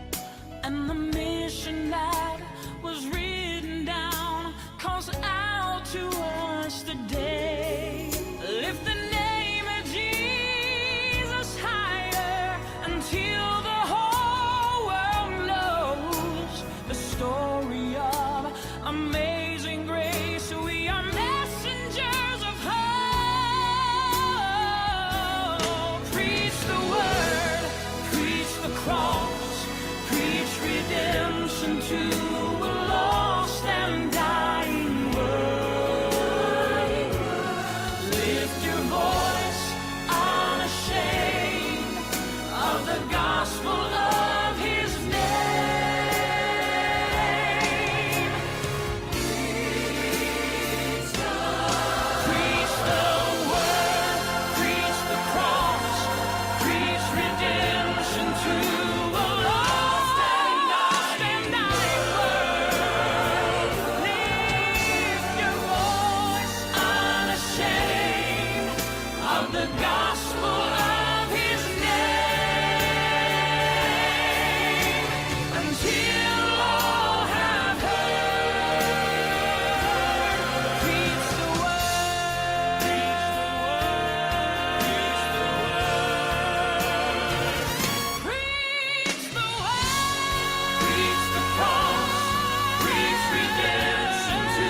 and the mission that was written down calls out to us today. Lift the name of Jesus higher until the whole world knows the story of amazing grace. We are messengers of hope. Preach the word, preach the cross, preach redemption to a lost and dying world. Lift your voice unashamed of the gospel of his name. Preach the word, preach the cross, preach redemption to a lost and dying world. Lift your voice unashamed of the gospel of his name, until all have heard. Preach the word. Preach the word. Preach the cross. Preach redemption to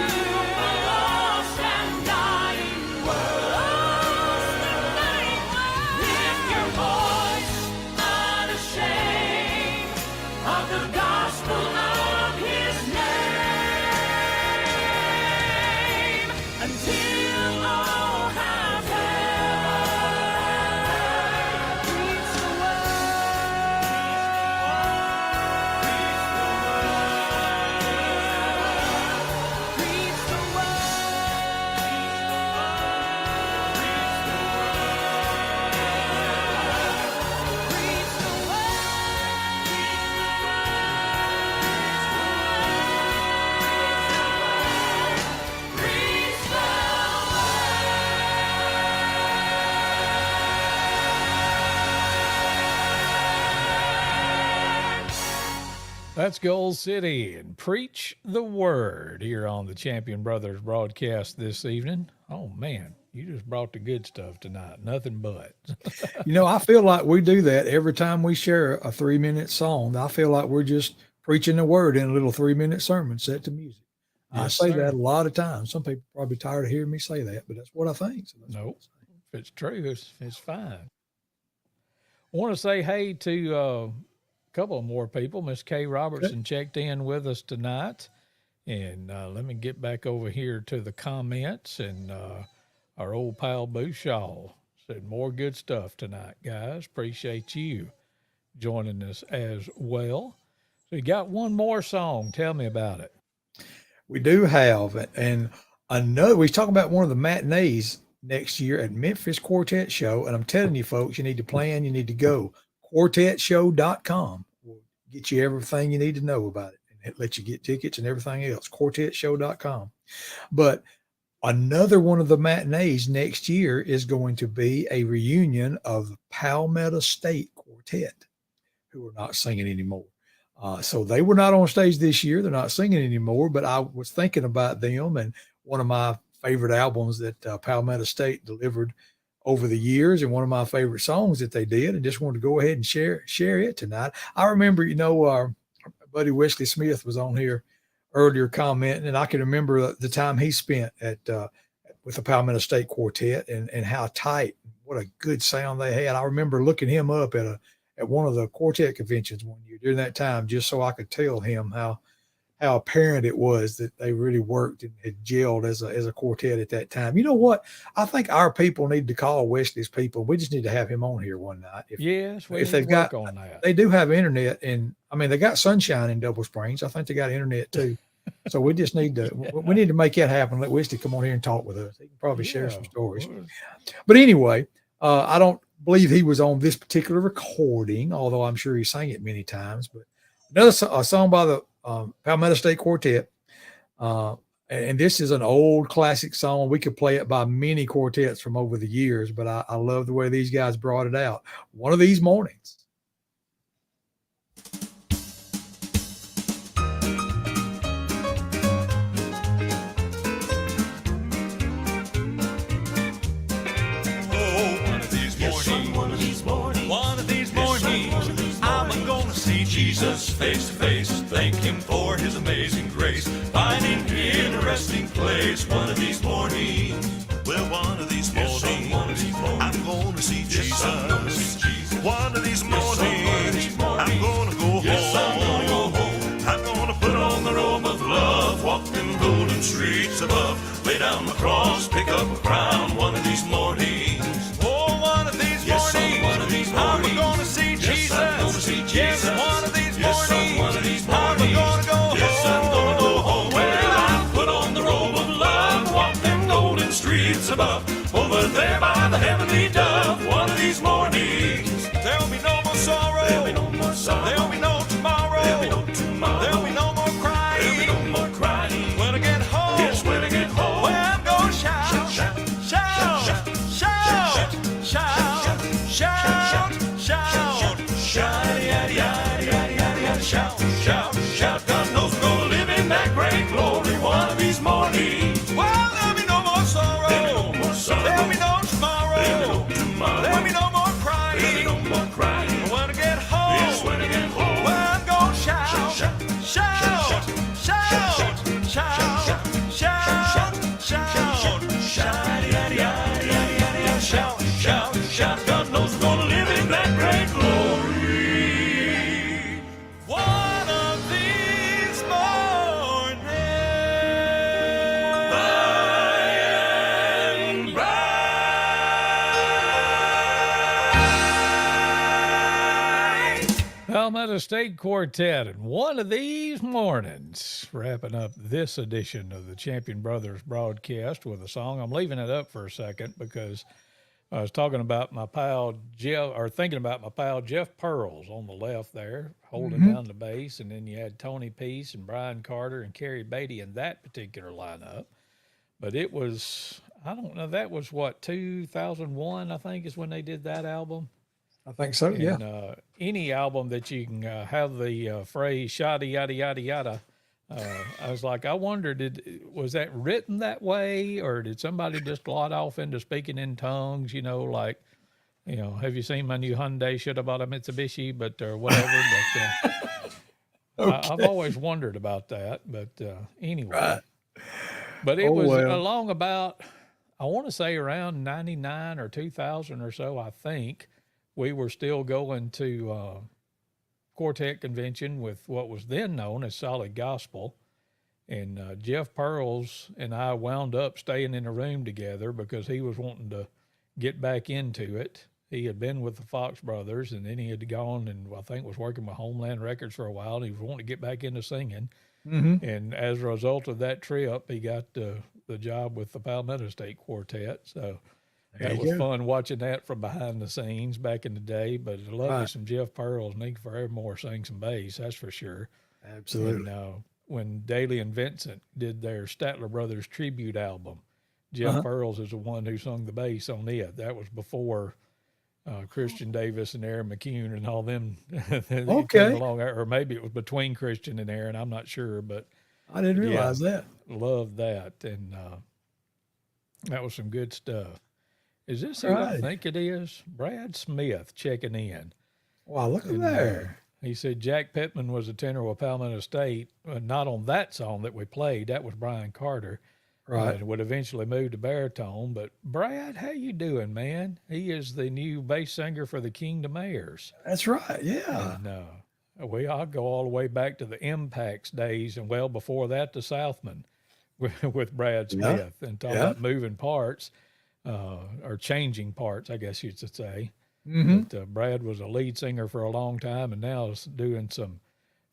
a lost and dying world. Lift your voice unashamed of the gospel of his name, until all have heard. Preach the word. Preach the Let's go, Old City, and preach the word here on the Champion Brothers broadcast this evening. Oh, man, you just brought the good stuff tonight. Nothing but. I feel like we do that every time we share a 3-minute song. I feel like we're just preaching the word in a little 3-minute sermon set to music. I Yes, say sir. that a lot of times. Some people are probably tired of hearing me say that, but that's what I think. So that's what Nope. I say. If it's true, it's fine. I want to say hey to a couple of more people. Miss Kay Robertson checked in with us tonight. And let me get back over here to the comments. And our old pal Bouchal said more good stuff tonight, guys. Appreciate you joining us as well. So you got one more song. Tell me about it. We do have, and another, we talk about one of the matinees next year at Memphis Quartet Show. And I'm telling you, folks, you need to plan, you need to go. QuartetShow.com will get you everything you need to know about it. And it lets you get tickets and everything else. QuartetShow.com. But another one of the matinees next year is going to be a reunion of the Palmetto State Quartet, who are not singing anymore. So they were not on stage this year. They're not singing anymore, but I was thinking about them, and one of my favorite albums that Palmetto State delivered over the years, and one of my favorite songs that they did, and just wanted to go ahead and share it tonight. I remember, our buddy Wesley Smith was on here earlier commenting, and I can remember the time he spent with the Palmetto State Quartet and how tight, what a good sound they had. I remember looking him up at one of the quartet conventions one year during that time, just so I could tell him how apparent it was that they really worked and had gelled as a quartet at that time. You know what? I think our people need to call Wesley's people. We just need to have him on here one night. If they've got on that. They do have internet, and I mean, they got sunshine in Double Springs. I think they got internet too. So we just need to make that happen. Let Wesley come on here and talk with us. He can probably share some stories. But anyway, I don't believe he was on this particular recording, although I'm sure he sang it many times. But another song by the Palmetto State Quartet, and this is an old classic song. We could play it by many quartets from over the years, but I love the way these guys brought it out. One of These Mornings. Jesus face to face, thank him for his amazing grace, find an interesting place one of these mornings. Well, one of these mornings, I'm going to see Jesus. One of these mornings, I'm going to go home. I'm going to put on the robe of love, walk them golden streets above, lay down the cross, pick up a crown one of these mornings. Oh, one of these mornings, I'm going to see Jesus. Yes, one of these mornings, I'm gonna go home. Yes, I'm gonna go home. Well, I'll put on the robe of love, walk them golden streets above, over there by the heavenly dove. One of these mornings, there'll be no more sorrow. There'll be no more sorrow. There'll be no tomorrow. There'll be no tomorrow. There'll be no more crying. There'll be no more crying. When I get home, yes, when I get home, well, I'm gonna shout, shout, shout, shout, shout, shout, shout, shout, shout, yada, yada, yada, yada, yada, shout, shout, shout. God knows we're gonna live in that great glory one of these mornings. Well, there'll be no more sorrow. There'll be no more sorrow. There'll be no tomorrow. There'll be no tomorrow. There'll be no more crying. There'll be no more crying. When I get home, yes, when I get home, well, I'm gonna shout, shout, shout, shout, shout, shout, shout, shout, yada, yada, yada, yada, yada, shout, shout, shout. God knows we're gonna live in that great glory. One of these mornings, by and by. Palmetto State Quartet, and one of these mornings, wrapping up this edition of the Champion Brothers broadcast with a song. I'm leaving it up for a second because I was talking about my pal Jeff, or thinking about my pal Jeff Pearls on the left there, holding down the bass, and then you had Tony Peace and Brian Carter and Kerry Beatty in that particular lineup. But it was, I don't know, that was what, 2001, I think, is when they did that album. I think so, yeah. And any album that you can have the phrase "yada yada yada yada," I was like, I wonder, was that written that way, or did somebody just glide off into speaking in tongues? Like, have you seen my new Hyundai? Should have bought a Mitsubishi, but or whatever. But Okay. I've always wondered about that. But anyway, Right. but it Oh, was well. along about, I want to say around 99 or 2000 or so, I think. We were still going to quartet convention with what was then known as Solid Gospel. And Jeff Pearls and I wound up staying in a room together because he was wanting to get back into it. He had been with the Fox Brothers, and then he had gone and I think was working with Homeland Records for a while. And he was wanting to get back into singing. Mm-hmm. And as a result of that trip, he got the job with the Palmetto State Quartet. So that was fun watching that from behind the scenes back in the day. But I love me some Jeff Pearls, and he can forevermore sing some bass, that's for sure. Absolutely. And when Daly and Vincent did their Statler Brothers tribute album, Jeff Pearls is the one who sung the bass on it. That was before Christian Davis and Aaron McCune and all them came along, or maybe it was between Christian and Aaron. I'm not sure, but I didn't realize that. Love that. And That was some good stuff. Is this who I Right. think it is? Brad Smith checking in. Wow, look at And, there. he said Jack Pittman was a tenor with Palmetto State, not on that song that we played. That was Brian Carter. Right. Would eventually move to baritone. But Brad, how you doing, man? He is the new bass singer for the Kingdom Airs. That's right. Yeah. And I'll go all the way back to the Impacts days, and well before that, the Southman with Brad Yeah. Smith, and talk Yeah. about moving parts, or changing parts, I guess you should say. Mm-hmm. But Brad was a lead singer for a long time, and now is doing some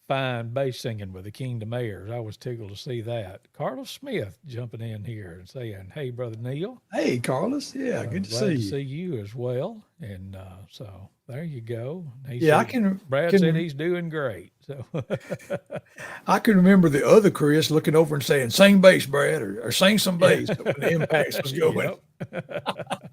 fine bass singing with the Kingdom Airs. I was tickled to see that. Carlos Smith jumping in here and saying, "Hey, brother Neal, Hey, Carlos. Yeah, good to glad see to you. see you as well." And so there you go. He Yeah, I said- Brad can- said he's doing great. So I can remember the other Chris looking over and saying, "Sing bass, Brad," or "Sing some bass." When the Impacts was going. Yep.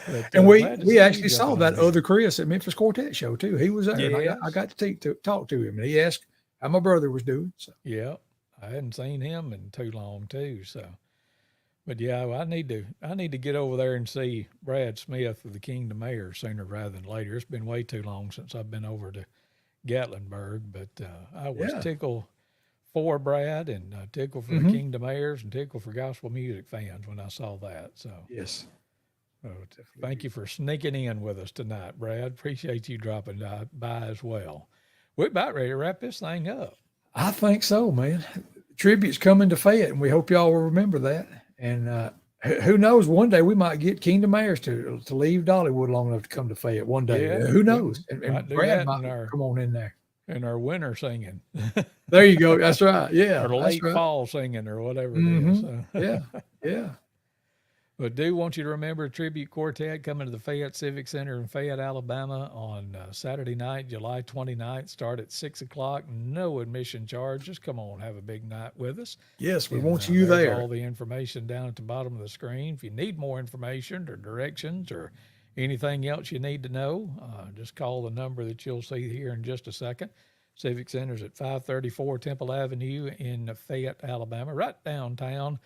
But, And glad to see we you actually saw jumping that in here. other Chris at Memphis Quartet show too. He was there. And I got to talk to him, and he asked how my brother was doing. So Yeah, I hadn't seen him in too long too. So, but yeah, I need to get over there and see Brad Smith of the Kingdom Air sooner rather than later. It's been way too long since I've been over to Gatlinburg, but I was Yeah. tickled for Brad, and tickled for the Kingdom Airs, and tickled for gospel music fans when I saw that. So, yes, thank you for sneaking in with us tonight, Brad. Appreciate you dropping by as well. We're about ready to wrap this thing up. I think so, man. Tribute's coming to Fayette, and we hope y'all will remember that. And who knows? One day we might get Kingdom Airs to leave Dollywood long enough to come to Fayette. One day, Yeah, who knows? And might do Brad that might in our- come on in there. And our winter singing, There you go. That's right. Yeah, or that's late right. fall singing, or whatever it Mhm. is. So. Yeah, yeah. But do want you to remember a tribute quartet coming to the Fayette Civic Center in Fayette, Alabama on Saturday night, July 29th. Start at 6 o'clock. No admission charge. Just come on, have a big night with us. Yes, we And, want you there's there. all the information down at the bottom of the screen. If you need more information or directions or anything else you need to know, just call the number that you'll see here in just a second. Civic Center's at 534 Temple Avenue in Fayette, Alabama, right downtown,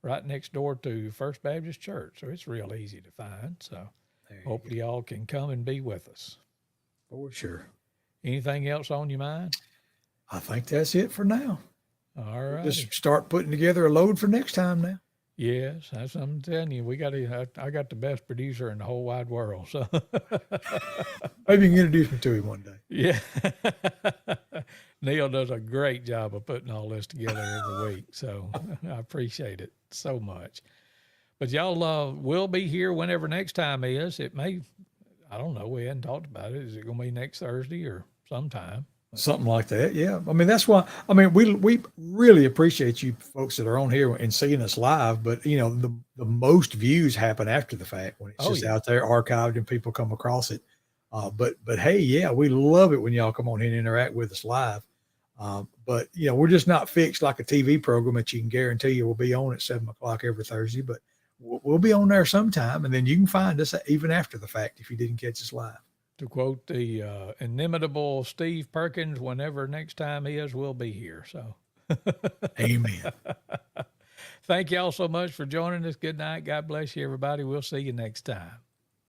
right next door to First Baptist Church. So it's real easy to find. So hopefully y'all can come and be with us. For sure. Anything else on your mind? I think that's it for now. All right. Just start putting together a load for next time now. Yes, that's what I'm telling you. I got the best producer in the whole wide world. So Maybe you can introduce me to him one day. yeah. Neal does a great job of putting all this together every week. So I appreciate it so much. But y'all will be here whenever next time is. It may, I don't know. We hadn't talked about it. Is it going to be next Thursday or sometime? Something like that. Yeah. I mean, that's why, we really appreciate you folks that are on here and seeing us live, but the most views happen after the fact when it's just out there archived and people come across it. But hey, yeah, we love it when y'all come on in and interact with us live. But we're just not fixed like a TV program that you can guarantee you will be on at 7 o'clock every Thursday, but we'll be on there sometime. And then you can find us even after the fact if you didn't catch us live. To quote the inimitable Steve Perkins, whenever next time is, we'll be here. So Amen. thank y'all so much for joining us. Good night. God bless you, everybody. We'll see you next time.